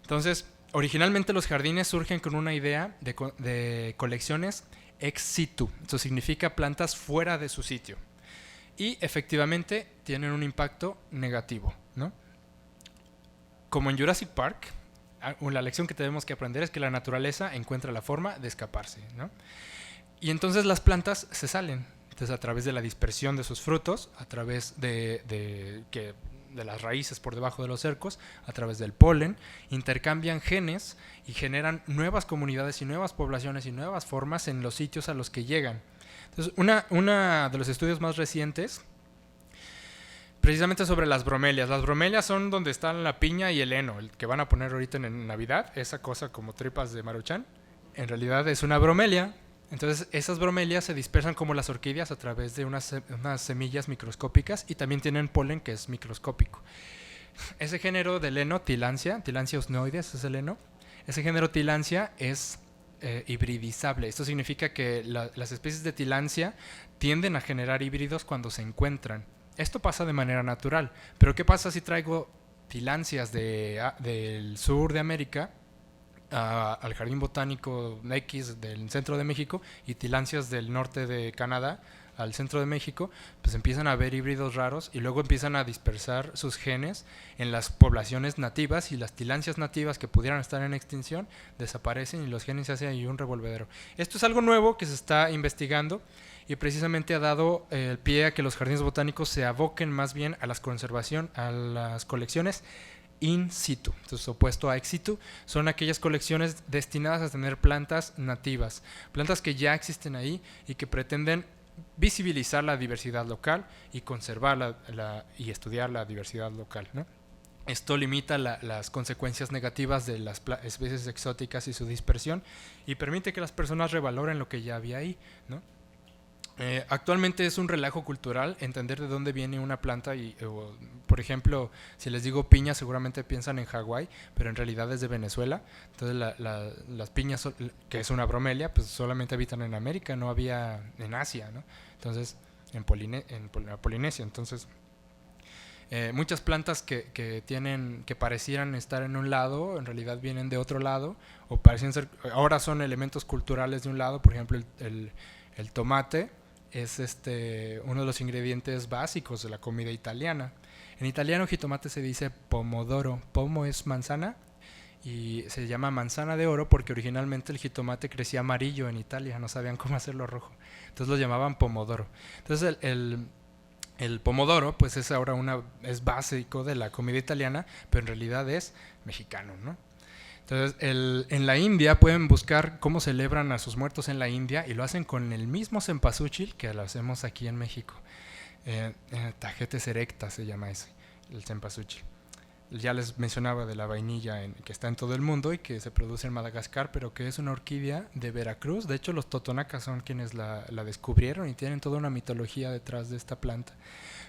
Entonces, originalmente los jardines surgen con una idea de colecciones ex situ. Eso significa plantas fuera de su sitio. Y efectivamente tienen un impacto negativo, ¿no? Como en Jurassic Park, la lección que tenemos que aprender es que la naturaleza encuentra la forma de escaparse, ¿no? Y entonces las plantas se salen. Entonces, a través de la dispersión de sus frutos, a través de las raíces por debajo de los cercos, a través del polen, intercambian genes y generan nuevas comunidades y nuevas poblaciones y nuevas formas en los sitios a los que llegan. Entonces, una de los estudios más recientes, precisamente sobre las bromelias. Las bromelias son donde están la piña y el heno, el que van a poner ahorita en Navidad, esa cosa como tripas de Maruchan. En realidad es una bromelia. Entonces, esas bromelias se dispersan como las orquídeas a través de unas semillas microscópicas y también tienen polen que es microscópico. Ese género del heno, Tillandsia osneoides es el heno, ese género Tillandsia es hibridizable. Esto significa que las especies de Tillandsia tienden a generar híbridos cuando se encuentran. Esto pasa de manera natural, pero ¿qué pasa si traigo Tillandsias del sur de América al Jardín Botánico X del centro de México y Tillandsias del norte de Canadá al centro de México? Pues empiezan a haber híbridos raros y luego empiezan a dispersar sus genes en las poblaciones nativas, y las Tillandsias nativas que pudieran estar en extinción desaparecen y los genes se hacen ahí un revolvedero. Esto es algo nuevo que se está investigando y precisamente ha dado el pie a que los jardines botánicos se aboquen más bien a la conservación, a las colecciones in situ. Entonces, opuesto a ex situ, son aquellas colecciones destinadas a tener plantas nativas, plantas que ya existen ahí y que pretenden visibilizar la diversidad local y conservar y estudiar la diversidad local, ¿no? Esto limita las consecuencias negativas de las especies exóticas y su dispersión, y permite que las personas revaloren lo que ya había ahí, ¿no? Actualmente es un relajo cultural entender de dónde viene una planta por ejemplo, si les digo piña seguramente piensan en Hawái, pero en realidad es de Venezuela. Entonces las piñas, que es una bromelia, pues solamente habitan en América, no había en Asia, ¿no? Entonces, en la Polinesia. Entonces, muchas plantas que parecieran estar en un lado, en realidad vienen de otro lado, o parecen ser, ahora son elementos culturales de un lado. Por ejemplo, el tomate es uno de los ingredientes básicos de la comida italiana. En italiano jitomate se dice pomodoro. Pomo es manzana y se llama manzana de oro porque originalmente el jitomate crecía amarillo en Italia, no sabían cómo hacerlo rojo, entonces lo llamaban pomodoro. Entonces el pomodoro pues es ahora es básico de la comida italiana, pero en realidad es mexicano, ¿no? Entonces, en la India pueden buscar cómo celebran a sus muertos en la India y lo hacen con el mismo cempasúchil que lo hacemos aquí en México. Tagetes erecta se llama ese, el cempasúchil. Ya les mencionaba de la vainilla que está en todo el mundo y que se produce en Madagascar, pero que es una orquídea de Veracruz. De hecho, los totonacas son quienes la descubrieron y tienen toda una mitología detrás de esta planta.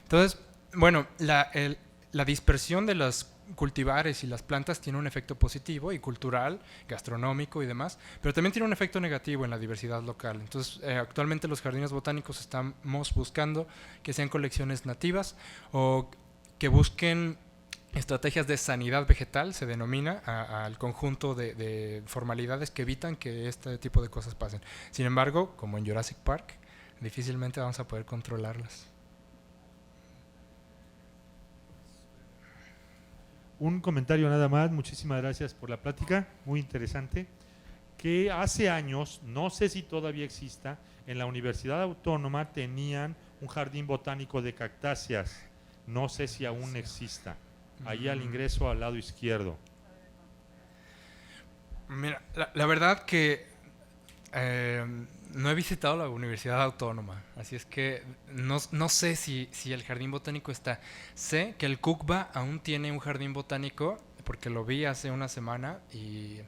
Entonces, bueno, la dispersión de los cultivares y las plantas tiene un efecto positivo y cultural, gastronómico y demás, pero también tiene un efecto negativo en la diversidad local. Entonces, actualmente los jardines botánicos estamos buscando que sean colecciones nativas o que busquen estrategias de sanidad vegetal, se denomina al conjunto de formalidades que evitan que este tipo de cosas pasen. Sin embargo, como en Jurassic Park, difícilmente vamos a poder controlarlas. Un comentario nada más, muchísimas gracias por la plática, muy interesante, que hace años, no sé si todavía exista, en la Universidad Autónoma tenían un jardín botánico de cactáceas, no sé si aún exista, ahí al ingreso al lado izquierdo. Mira, la verdad que no he visitado la Universidad Autónoma, así es que no sé si el jardín botánico está. Sé que el CUCBA aún tiene un jardín botánico, porque lo vi hace una semana, y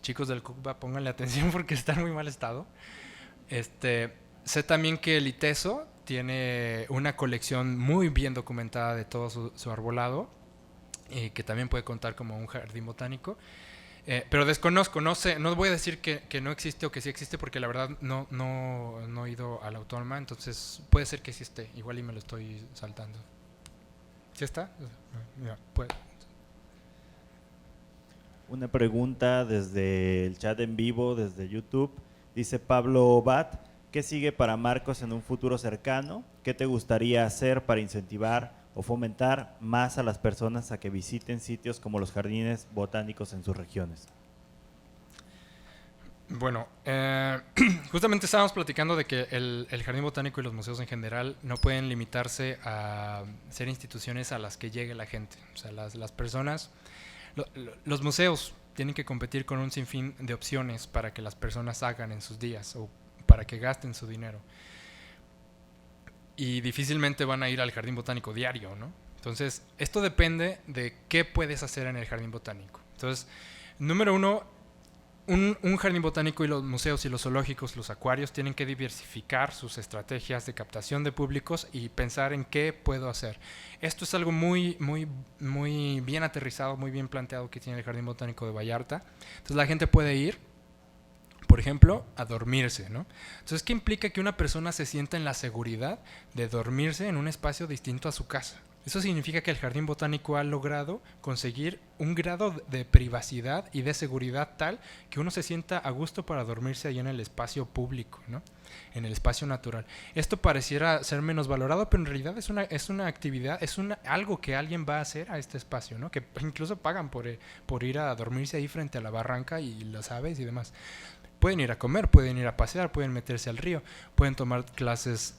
chicos del CUCBA, pónganle atención porque está en muy mal estado. Sé también que el ITESO tiene una colección muy bien documentada de todo su arbolado, que también puede contar como un jardín botánico. Pero desconozco, no sé, no voy a decir que no existe o que sí existe, porque la verdad no he ido a la Autónoma, entonces puede ser que sí esté, igual y me lo estoy saltando. ¿Sí está? Ya, puede. Una pregunta desde el chat en vivo, desde YouTube. Dice Pablo Bat, ¿qué sigue para Marcos en un futuro cercano? ¿Qué te gustaría hacer para incentivar o fomentar más a las personas a que visiten sitios como los jardines botánicos en sus regiones? Bueno, justamente estábamos platicando de que el jardín botánico y los museos en general no pueden limitarse a ser instituciones a las que llegue la gente. O sea, las personas, los museos tienen que competir con un sinfín de opciones para que las personas hagan en sus días o para que gasten su dinero. Y difícilmente van a ir al jardín botánico diario, ¿no? Entonces, esto depende de qué puedes hacer en el jardín botánico. Entonces, número uno, un jardín botánico y los museos y los zoológicos, los acuarios, tienen que diversificar sus estrategias de captación de públicos y pensar en qué puedo hacer. Esto es algo muy bien aterrizado, muy bien planteado que tiene el Jardín Botánico de Vallarta. Entonces, la gente puede ir, por ejemplo, a dormirse, ¿no? Entonces, ¿qué implica que una persona se sienta en la seguridad de dormirse en un espacio distinto a su casa? Eso significa que el Jardín Botánico ha logrado conseguir un grado de privacidad y de seguridad tal que uno se sienta a gusto para dormirse ahí en el espacio público, ¿no? En el espacio natural. Esto pareciera ser menos valorado, pero en realidad es una actividad, algo que alguien va a hacer a este espacio, ¿no? Que incluso pagan por ir a dormirse ahí frente a la barranca y las aves y demás. Pueden ir a comer, pueden ir a pasear, pueden meterse al río, pueden tomar clases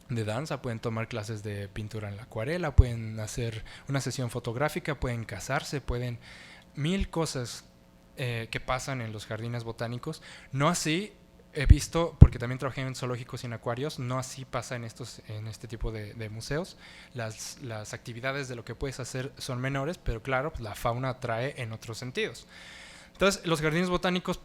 de danza, pueden tomar clases de pintura en la acuarela, pueden hacer una sesión fotográfica, pueden casarse, pueden mil cosas que pasan en los jardines botánicos. No así he visto, porque también trabajé en zoológicos y en acuarios, no así pasa en este tipo de museos. Las actividades de lo que puedes hacer son menores, pero claro, pues la fauna atrae en otros sentidos. Entonces, los jardines botánicos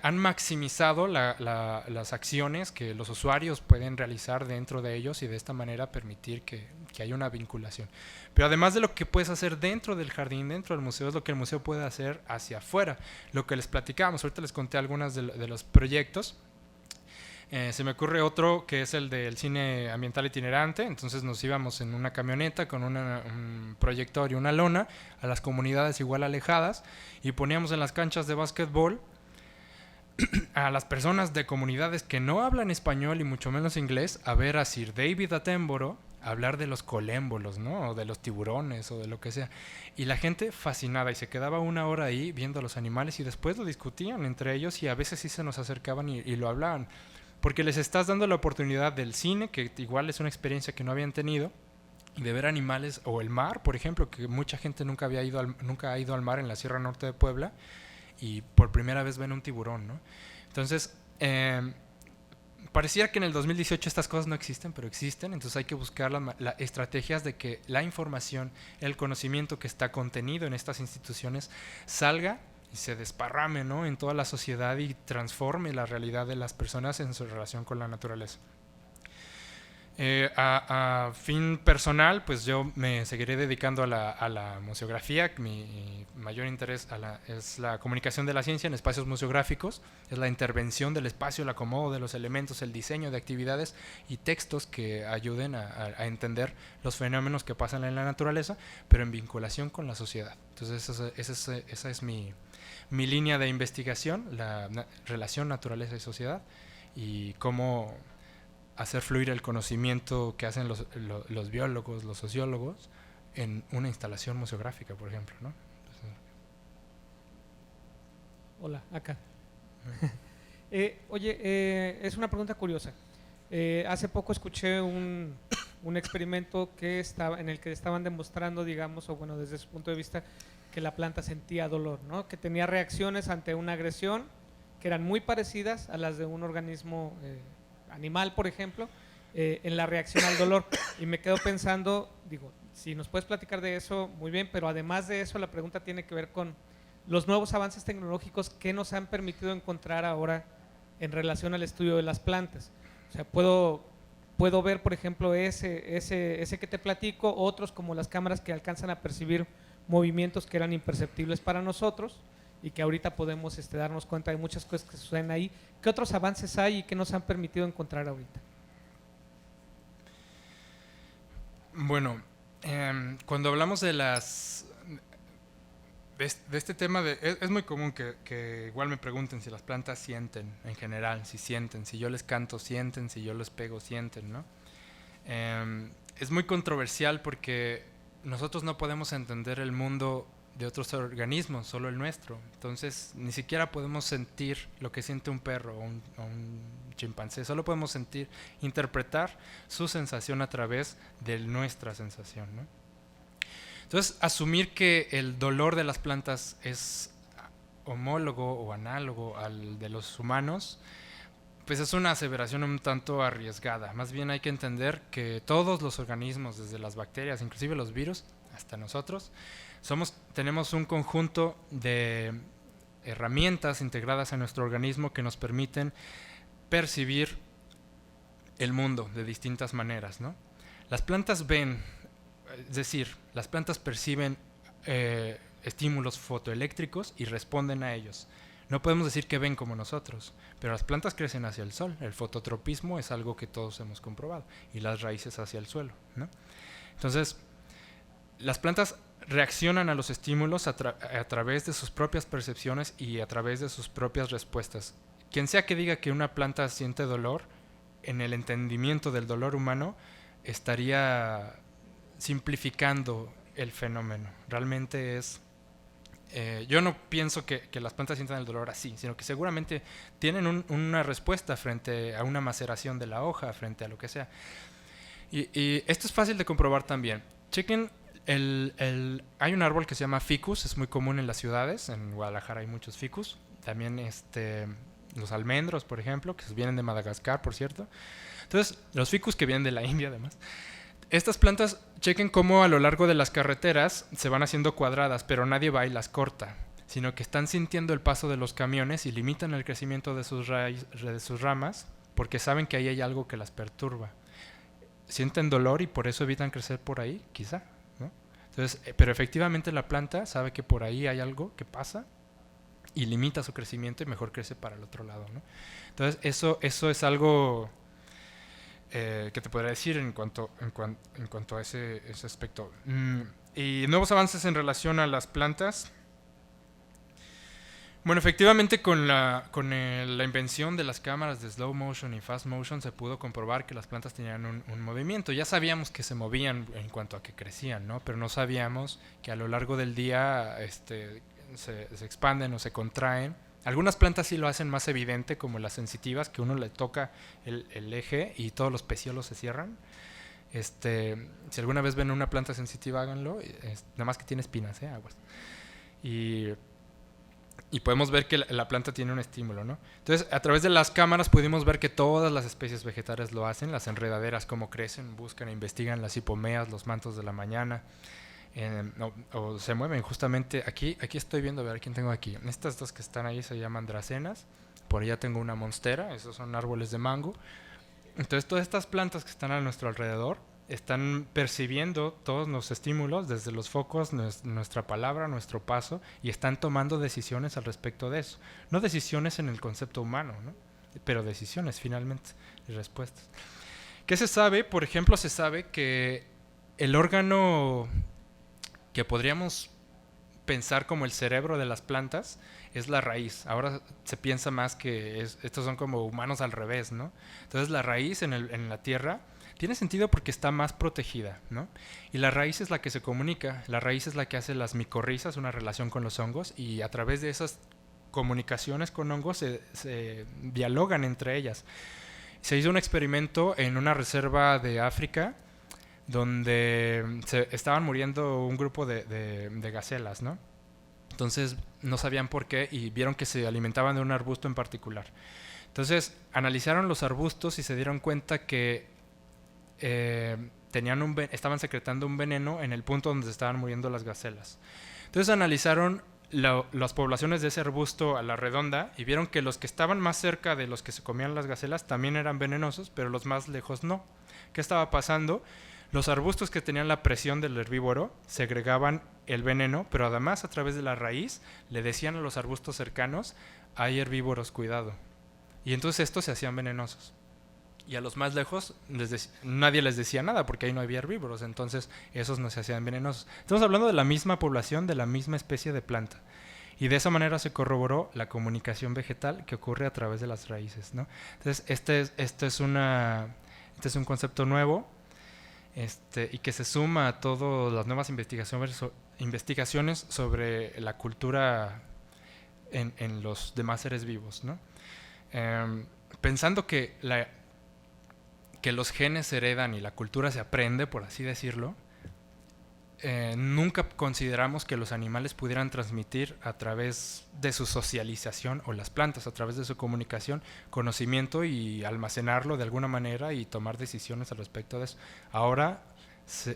han maximizado las acciones que los usuarios pueden realizar dentro de ellos y de esta manera permitir que haya una vinculación. Pero además de lo que puedes hacer dentro del jardín, dentro del museo, es lo que el museo puede hacer hacia afuera. Lo que les platicábamos, ahorita les conté algunas de los proyectos. Se me ocurre otro que es el del cine ambiental itinerante. Entonces nos íbamos en una camioneta con un proyector y una lona a las comunidades igual alejadas y poníamos en las canchas de básquetbol a las personas de comunidades que no hablan español y mucho menos inglés a ver a Sir David Attenborough hablar de los colémbolos, ¿no? O de los tiburones o de lo que sea. Y la gente fascinada y se quedaba una hora ahí viendo a los animales y después lo discutían entre ellos y a veces sí se nos acercaban y lo hablaban. Porque les estás dando la oportunidad del cine, que igual es una experiencia que no habían tenido, de ver animales, o el mar, por ejemplo, que mucha gente nunca ha ido al mar en la Sierra Norte de Puebla, y por primera vez ven un tiburón, ¿no? Entonces, pareciera que en el 2018 estas cosas no existen, pero existen, entonces hay que buscar las estrategias de que la información, el conocimiento que está contenido en estas instituciones salga y se desparrame, ¿no? En toda la sociedad y transforme la realidad de las personas en su relación con la naturaleza. A fin personal, pues yo me seguiré dedicando a la museografía. Mi mayor interés es la comunicación de la ciencia en espacios museográficos, es la intervención del espacio, el acomodo de los elementos, el diseño de actividades y textos que ayuden a entender los fenómenos que pasan en la naturaleza, pero en vinculación con la sociedad. Entonces esa es mi línea de investigación, la relación naturaleza y sociedad, y cómo hacer fluir el conocimiento que hacen los biólogos, los sociólogos, en una instalación museográfica, por ejemplo, ¿no? Hola, acá. Es una pregunta curiosa. Hace poco escuché un experimento en el que estaban demostrando, digamos, o bueno, desde su punto de vista, que la planta sentía dolor, ¿no? Que tenía reacciones ante una agresión que eran muy parecidas a las de un organismo animal, por ejemplo, en la reacción al dolor. Y me quedo pensando, digo, si nos puedes platicar de eso, muy bien, pero además de eso, la pregunta tiene que ver con los nuevos avances tecnológicos que nos han permitido encontrar ahora en relación al estudio de las plantas. O sea, puedo ver, por ejemplo, ese que te platico, otros como las cámaras que alcanzan a percibir movimientos que eran imperceptibles para nosotros y que ahorita podemos darnos cuenta de muchas cosas que suceden ahí. ¿Qué otros avances hay y qué nos han permitido encontrar ahorita? Bueno, cuando hablamos de este tema, es muy común que igual me pregunten si las plantas sienten en general, si sienten, si yo les canto sienten, si yo les pego sienten, ¿no? Es muy controversial porque nosotros no podemos entender el mundo de otros organismos, solo el nuestro. Entonces, ni siquiera podemos sentir lo que siente un perro o un chimpancé, solo podemos interpretar su sensación a través de nuestra sensación, ¿no? Entonces, asumir que el dolor de las plantas es homólogo o análogo al de los humanos, pues es una aseveración un tanto arriesgada. Más bien hay que entender que todos los organismos, desde las bacterias, inclusive los virus, hasta nosotros, tenemos un conjunto de herramientas integradas en nuestro organismo que nos permiten percibir el mundo de distintas maneras, ¿no? Las plantas ven, es decir, las plantas perciben estímulos fotoeléctricos y responden a ellos. No podemos decir que ven como nosotros, pero las plantas crecen hacia el sol. El fototropismo es algo que todos hemos comprobado, y las raíces hacia el suelo, ¿no? Entonces, las plantas reaccionan a los estímulos a través de sus propias percepciones y a través de sus propias respuestas. Quien sea que diga que una planta siente dolor, en el entendimiento del dolor humano, estaría simplificando el fenómeno. Realmente es... yo no pienso que las plantas sientan el dolor así, sino que seguramente tienen una respuesta frente a una maceración de la hoja, frente a lo que sea. Y esto es fácil de comprobar también. Chequen, hay un árbol que se llama ficus, es muy común en las ciudades, en Guadalajara hay muchos ficus. También los almendros, por ejemplo, que vienen de Madagascar, por cierto. Entonces, los ficus que vienen de la India, además. Estas plantas, chequen cómo a lo largo de las carreteras se van haciendo cuadradas, pero nadie va y las corta, sino que están sintiendo el paso de los camiones y limitan el crecimiento de sus ramas, porque saben que ahí hay algo que las perturba. Sienten dolor y por eso evitan crecer por ahí, quizá, ¿no? Entonces, pero efectivamente la planta sabe que por ahí hay algo que pasa y limita su crecimiento y mejor crece para el otro lado, ¿no? Entonces, eso es algo que te podría decir en cuanto a ese aspecto. Y nuevos avances en relación a las plantas. Bueno, efectivamente con la invención de las cámaras de slow motion y fast motion se pudo comprobar que las plantas tenían un movimiento. Ya sabíamos que se movían en cuanto a que crecían, ¿no? Pero no sabíamos que a lo largo del día se expanden o se contraen. Algunas plantas sí lo hacen más evidente, como las sensitivas, que uno le toca el eje y todos los pecíolos se cierran. Si alguna vez ven una planta sensitiva, háganlo. Nada más que tiene espinas, aguas. Y podemos ver que la planta tiene un estímulo, ¿no? Entonces, a través de las cámaras pudimos ver que todas las especies vegetales lo hacen. Las enredaderas, cómo crecen, buscan e investigan las hipomeas, los mantos de la mañana. O se mueven justamente. Aquí estoy viendo, a ver quién tengo aquí. Estas dos que están ahí se llaman dracenas. Por allá tengo una monstera, esos son árboles de mango. Entonces todas estas plantas que están a nuestro alrededor están percibiendo todos los estímulos desde los focos, nuestra palabra, nuestro paso, y están tomando decisiones al respecto de eso. No decisiones en el concepto humano, ¿no? Pero decisiones finalmente y respuestas. ¿Qué se sabe? Por ejemplo, se sabe que el órgano que podríamos pensar como el cerebro de las plantas es la raíz. Ahora se piensa más que estos son como humanos al revés, ¿no? Entonces la raíz en la tierra tiene sentido porque está más protegida, ¿no? Y la raíz es la que se comunica, la raíz es la que hace las micorrizas, una relación con los hongos, y a través de esas comunicaciones con hongos se dialogan entre ellas. Se hizo un experimento en una reserva de África donde se estaban muriendo un grupo de gacelas, ¿no? Entonces no sabían por qué y vieron que se alimentaban de un arbusto en particular. Entonces analizaron los arbustos y se dieron cuenta que estaban secretando un veneno en el punto donde se estaban muriendo las gacelas. Entonces analizaron las poblaciones de ese arbusto a la redonda y vieron que los que estaban más cerca de los que se comían las gacelas también eran venenosos, pero los más lejos no. ¿Qué estaba pasando? Los arbustos que tenían la presión del herbívoro segregaban el veneno, pero además a través de la raíz le decían a los arbustos cercanos: hay herbívoros, cuidado. Y entonces estos se hacían venenosos. Y a los más lejos nadie les decía nada porque ahí no había herbívoros, entonces esos no se hacían venenosos. Estamos hablando de la misma población, de la misma especie de planta. Y de esa manera se corroboró la comunicación vegetal que ocurre a través de las raíces, ¿no? Entonces este es un concepto nuevo, y que se suma a todas las nuevas investigaciones sobre la cultura en los demás seres vivos, ¿no? Pensando que los genes se heredan y la cultura se aprende, por así decirlo, nunca consideramos que los animales pudieran transmitir a través de su socialización, o las plantas a través de su comunicación, conocimiento y almacenarlo de alguna manera y tomar decisiones al respecto de eso. Ahora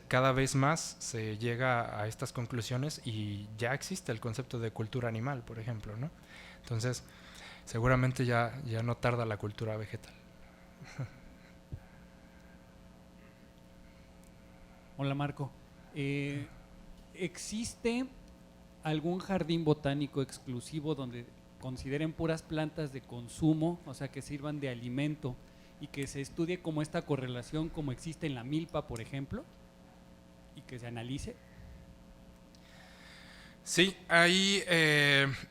cada vez más se llega a estas conclusiones y ya existe el concepto de cultura animal, por ejemplo, ¿no? Entonces seguramente ya no tarda la cultura vegetal. Hola Marco, ¿existe algún jardín botánico exclusivo donde consideren puras plantas de consumo, o sea que sirvan de alimento, y que se estudie como esta correlación como existe en la milpa, por ejemplo, y que se analice? Sí, hay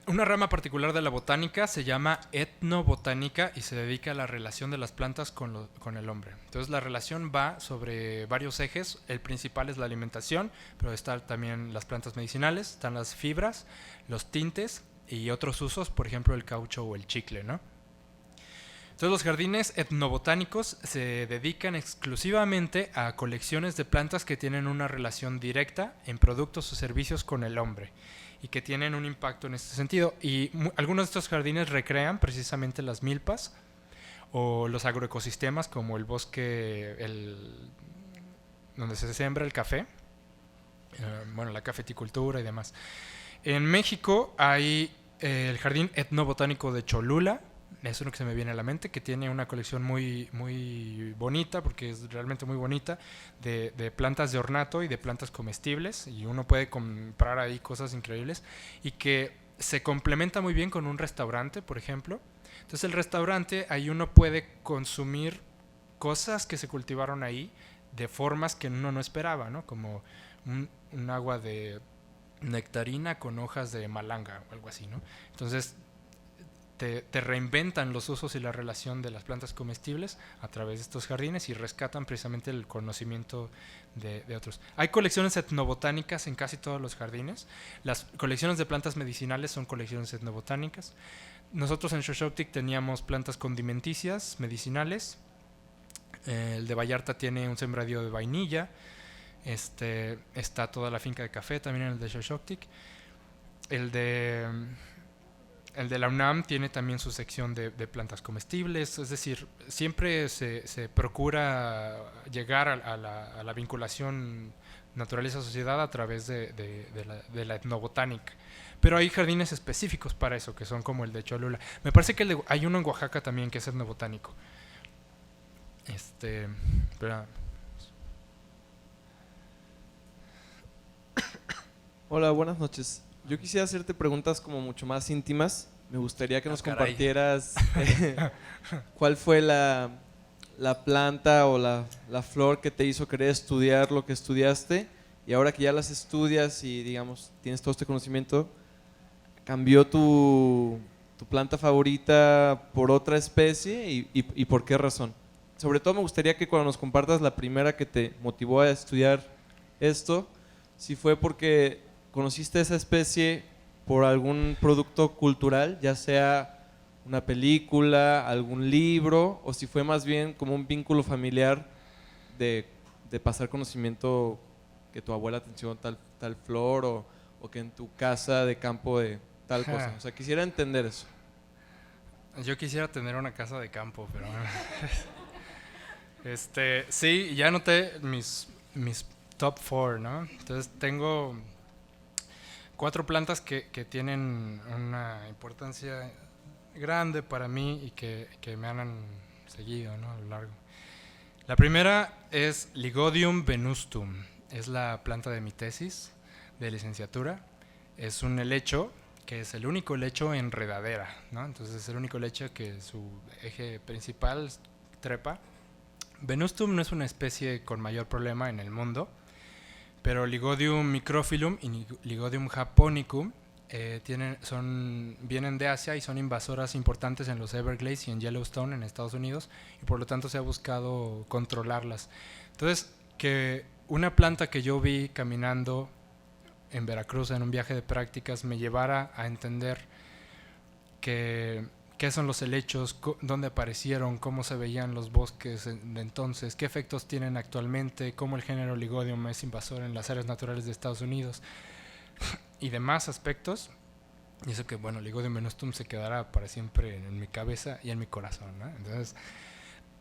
una rama particular de la botánica, se llama etnobotánica, y se dedica a la relación de las plantas con el hombre. Entonces la relación va sobre varios ejes. El principal es la alimentación, pero están también las plantas medicinales, están las fibras, los tintes y otros usos, por ejemplo el caucho o el chicle, ¿no? Entonces los jardines etnobotánicos se dedican exclusivamente a colecciones de plantas que tienen una relación directa en productos o servicios con el hombre y que tienen un impacto en este sentido. Y algunos de estos jardines recrean precisamente las milpas o los agroecosistemas, como el bosque donde se siembra el café, la cafeticultura y demás. En México hay el Jardín Etnobotánico de Cholula. Es uno que se me viene a la mente, que tiene una colección muy, muy bonita, porque es realmente muy bonita, de plantas de ornato y de plantas comestibles, y uno puede comprar ahí cosas increíbles, y que se complementa muy bien con un restaurante, por ejemplo. Entonces el restaurante, ahí uno puede consumir cosas que se cultivaron ahí de formas que uno no esperaba, ¿no? Como un agua de nectarina con hojas de malanga o algo así, ¿no? Entonces te reinventan los usos y la relación de las plantas comestibles a través de estos jardines y rescatan precisamente el conocimiento de otros. Hay colecciones etnobotánicas en casi todos los jardines. Las colecciones de plantas medicinales son colecciones etnobotánicas. Nosotros en Xochoctic teníamos plantas condimenticias, medicinales. El de Vallarta tiene un sembradío de vainilla. Está toda la finca de café también en el de Xochoctic. El de la UNAM tiene también su sección de plantas comestibles, es decir, siempre se procura llegar a la vinculación naturaleza-sociedad a través de la etnobotánica. Pero hay jardines específicos para eso, que son como el de Cholula. Me parece que hay uno en Oaxaca también que es etnobotánico. Pero, Hola, buenas noches. Yo quisiera hacerte preguntas como mucho más íntimas. Me gustaría que nos caray. compartieras cuál fue la planta o la flor que te hizo querer estudiar lo que estudiaste, y ahora que ya las estudias y digamos tienes todo este conocimiento, ¿cambió tu planta favorita por otra especie y por qué razón? Sobre todo me gustaría que cuando nos compartas la primera que te motivó a estudiar esto, si fue porque conociste esa especie por algún producto cultural, ya sea una película, algún libro, o si fue más bien como un vínculo familiar de pasar conocimiento, que tu abuela te enseñó tal flor, o que en tu casa de campo de tal cosa. O sea, quisiera entender eso. Yo quisiera tener una casa de campo, pero sí, ya anoté mis top 4, ¿no? Entonces tengo 4 plantas que tienen una importancia grande para mí y que me han seguido, ¿no? A lo largo. La primera es Lygodium venustum, es la planta de mi tesis de licenciatura. Es un helecho que es el único helecho enredadera, ¿no? Entonces es el único helecho que su eje principal trepa. Venustum no es una especie con mayor problema en el mundo, pero Lygodium microphyllum y Lygodium japonicum vienen de Asia y son invasoras importantes en los Everglades y en Yellowstone en Estados Unidos, y por lo tanto se ha buscado controlarlas. Entonces, que una planta que yo vi caminando en Veracruz en un viaje de prácticas me llevara a entender qué son los helechos, dónde aparecieron, cómo se veían los bosques de entonces, qué efectos tienen actualmente, cómo el género Lygodium es invasor en las áreas naturales de Estados Unidos y demás aspectos. Y eso que, bueno, Lygodium venustum se quedará para siempre en mi cabeza y en mi corazón, ¿no? Entonces,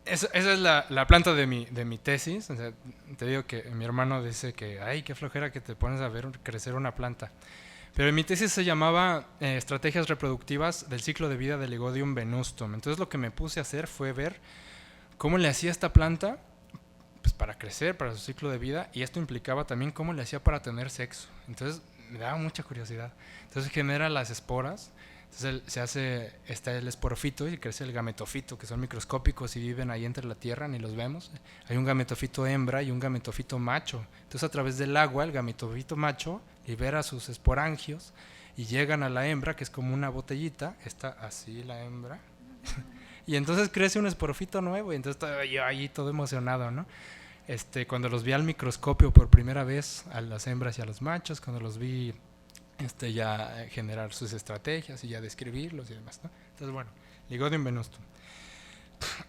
esa es la planta de mi tesis. O sea, te digo que mi hermano dice que, ay, qué flojera que te pones a ver crecer una planta. Pero mi tesis se llamaba Estrategias reproductivas del ciclo de vida de Lygodium venustum. Entonces lo que me puse a hacer fue ver cómo le hacía esta planta pues, para crecer, para su ciclo de vida, y esto implicaba también cómo le hacía para tener sexo. Entonces me daba mucha curiosidad. Entonces genera las esporas, entonces está el esporofito y crece el gametofito, que son microscópicos y viven ahí entre la tierra, ni los vemos. Hay un gametofito hembra y un gametofito macho. Entonces a través del agua el gametofito macho libera sus esporangios y llegan a la hembra, que es como una botellita, está así la hembra, y entonces crece un esporofito nuevo, y entonces estaba yo ahí todo emocionado, ¿no? Cuando los vi al microscopio por primera vez, a las hembras y a los machos, cuando los vi ya generar sus estrategias y ya describirlos y demás, ¿no? Entonces, bueno, Lygodium venustum.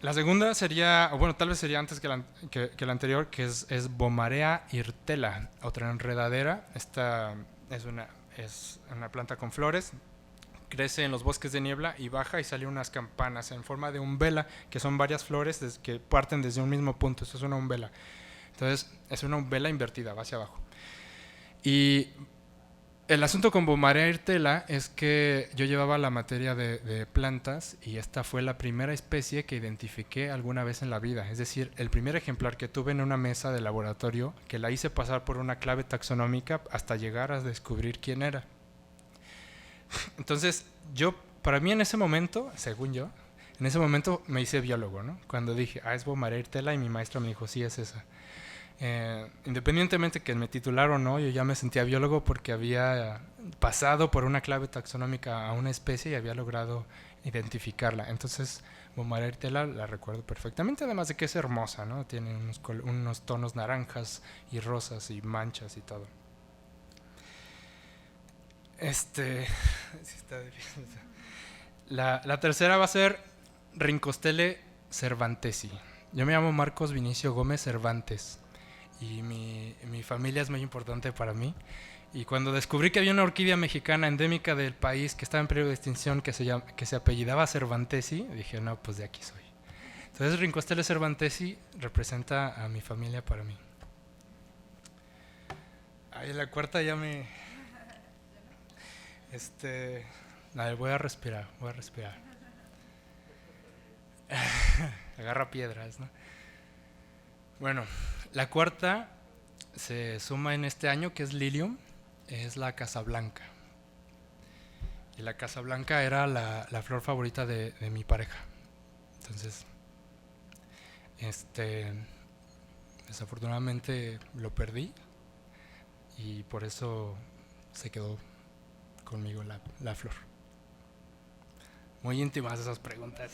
La segunda sería, o bueno, tal vez sería antes que la anterior, que es Bomarea hirtela, otra enredadera. Esta es una planta con flores, crece en los bosques de niebla y baja y sale unas campanas en forma de umbela, que son varias flores que parten desde un mismo punto. Esto es una umbela. Entonces, es una umbela invertida, va hacia abajo. Y el asunto con Bomarea hirtela es que yo llevaba la materia de plantas, y esta fue la primera especie que identifiqué alguna vez en la vida. Es decir, el primer ejemplar que tuve en una mesa de laboratorio, que la hice pasar por una clave taxonómica hasta llegar a descubrir quién era. Entonces, para mí en ese momento, según yo, en ese momento me hice biólogo, ¿no? Cuando dije, es Bomarea hirtela, y mi maestra me dijo, sí, es esa. Independientemente que me titulara o no, yo ya me sentía biólogo porque había pasado por una clave taxonómica a una especie y había logrado identificarla. Entonces, Bomarea hirtela la recuerdo perfectamente, además de que es hermosa, ¿no? Tiene unos tonos naranjas y rosas y manchas y todo. Sí está difícil. La tercera va a ser Rincostele cervantesi. Yo me llamo Marcos Vinicio Gómez Cervantes. Y mi familia es muy importante para mí. Y cuando descubrí que había una orquídea mexicana endémica del país que estaba en periodo de extinción que se apellidaba Cervantesi, dije, no, pues de aquí soy. Entonces Rincostele cervantesi representa a mi familia para mí. Ahí la cuarta ya me... A ver, voy a respirar. Agarra piedras, ¿no? Bueno, la cuarta se suma en este año, que es Lilium, es la Casablanca. Y la Casablanca era la flor favorita de mi pareja. Entonces, desafortunadamente lo perdí y por eso se quedó conmigo la flor. Muy íntimas esas preguntas.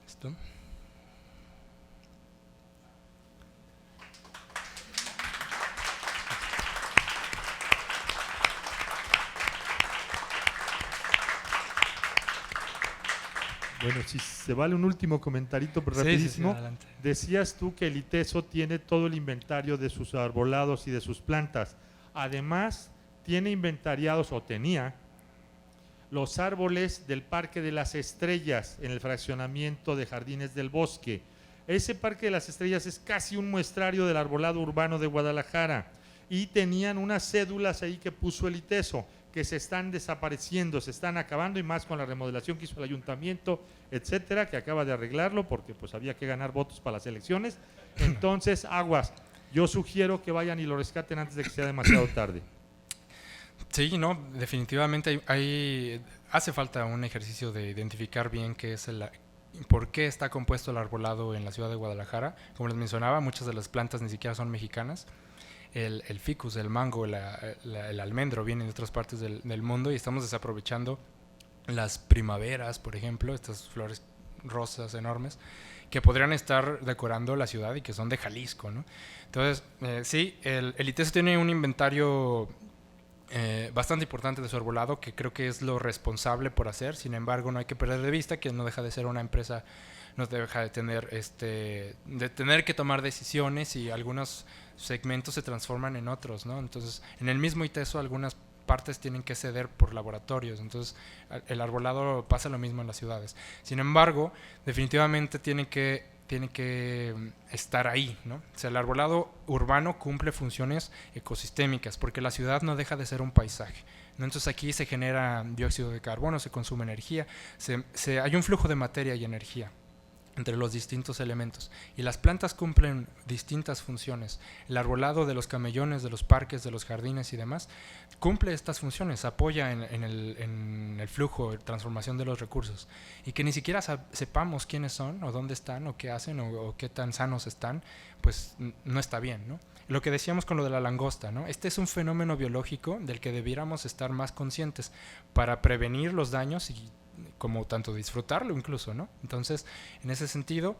¿Listo? Bueno, si se vale un último comentarito, pero rapidísimo. Adelante. Decías tú que el ITESO tiene todo el inventario de sus arbolados y de sus plantas. Además, tiene inventariados, o tenía, los árboles del Parque de las Estrellas en el fraccionamiento de Jardines del Bosque. Ese Parque de las Estrellas es casi un muestrario del arbolado urbano de Guadalajara. Y tenían unas cédulas ahí que puso el ITESO, que se están desapareciendo, se están acabando, y más con la remodelación que hizo el ayuntamiento, etcétera, que acaba de arreglarlo porque pues había que ganar votos para las elecciones. Entonces, aguas, yo sugiero que vayan y lo rescaten antes de que sea demasiado tarde. Sí, no, definitivamente hace falta un ejercicio de identificar bien qué es por qué está compuesto el arbolado en la ciudad de Guadalajara. Como les mencionaba, muchas de las plantas ni siquiera son mexicanas. El ficus, el mango, el almendro vienen de otras partes del mundo, y estamos desaprovechando las primaveras, por ejemplo, estas flores rosas enormes que podrían estar decorando la ciudad y que son de Jalisco, ¿no? Entonces, sí, el ITESO tiene un inventario bastante importante de su arbolado, que creo que es lo responsable por hacer. Sin embargo, no hay que perder de vista que no deja de ser una empresa, no deja de tener que tomar decisiones, y algunos segmentos se transforman en otros, ¿no? Entonces, en el mismo ITESO algunas partes tienen que ceder por laboratorios. Entonces, el arbolado pasa lo mismo en las ciudades. Sin embargo, definitivamente tiene que estar ahí, ¿no? O sea, el arbolado urbano cumple funciones ecosistémicas, porque la ciudad no deja de ser un paisaje, ¿no? Entonces aquí se genera dióxido de carbono, se consume energía, hay un flujo de materia y energía entre los distintos elementos, y las plantas cumplen distintas funciones. El arbolado de los camellones, de los parques, de los jardines y demás, cumple estas funciones, apoya en el flujo, transformación de los recursos, y que ni siquiera sepamos quiénes son, o dónde están, o qué hacen, o qué tan sanos están, pues no está bien, ¿no? Lo que decíamos con lo de la langosta, ¿no? Este es un fenómeno biológico del que debiéramos estar más conscientes para prevenir los daños y como tanto disfrutarlo incluso, ¿no? Entonces, en ese sentido,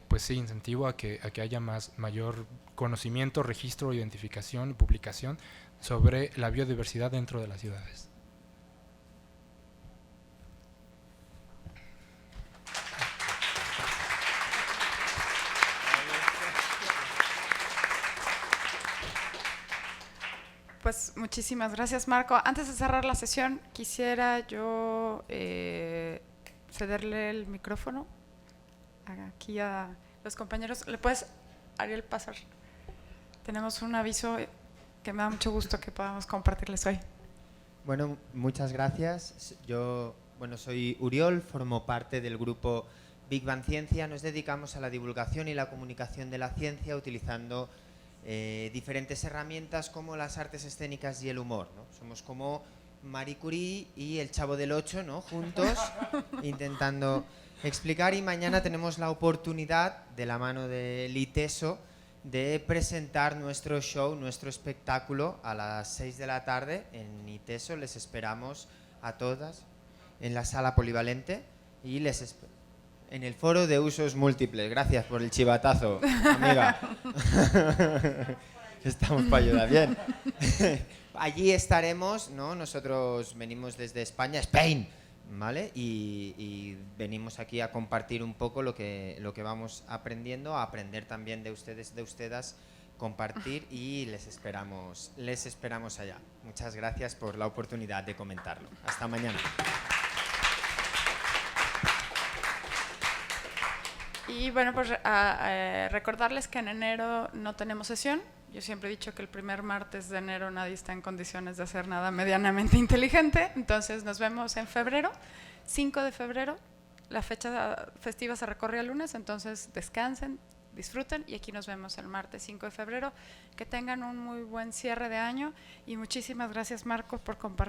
pues sí, incentivo a que haya mayor conocimiento, registro, identificación y publicación sobre la biodiversidad dentro de las ciudades. Pues muchísimas gracias, Marco. Antes de cerrar la sesión, quisiera yo cederle el micrófono aquí a los compañeros. ¿Le puedes, Ariel, pasar? Tenemos un aviso que me da mucho gusto que podamos compartirles hoy. Bueno, muchas gracias. Yo, soy Uriol, formo parte del grupo Big Bang Ciencia. Nos dedicamos a la divulgación y la comunicación de la ciencia utilizando diferentes herramientas como las artes escénicas y el humor, ¿no? Somos como Marie Curie y el Chavo del Ocho, ¿no? Juntos, intentando explicar, y mañana tenemos la oportunidad, de la mano del ITESO, de presentar nuestro show, nuestro espectáculo a las 6 de la tarde en ITESO. Les esperamos a todas en la sala polivalente y en el foro de usos múltiples. Gracias por el chivatazo, amiga. Estamos para ayudar, bien. Allí estaremos, ¿no? Nosotros venimos desde España, Spain, ¿vale? Y venimos aquí a compartir un poco lo que vamos aprendiendo, a aprender también de ustedes, de ustedes, compartir, y les esperamos allá. Muchas gracias por la oportunidad de comentarlo. Hasta mañana. Y bueno, pues recordarles que en enero no tenemos sesión, Yo siempre he dicho que el primer martes de enero nadie está en condiciones de hacer nada medianamente inteligente, entonces nos vemos en febrero, 5 de febrero. La fecha festiva se recorre el lunes, entonces descansen, disfruten y aquí nos vemos el martes 5 de febrero. Que tengan un muy buen cierre de año y muchísimas gracias, Marcos, por compartir.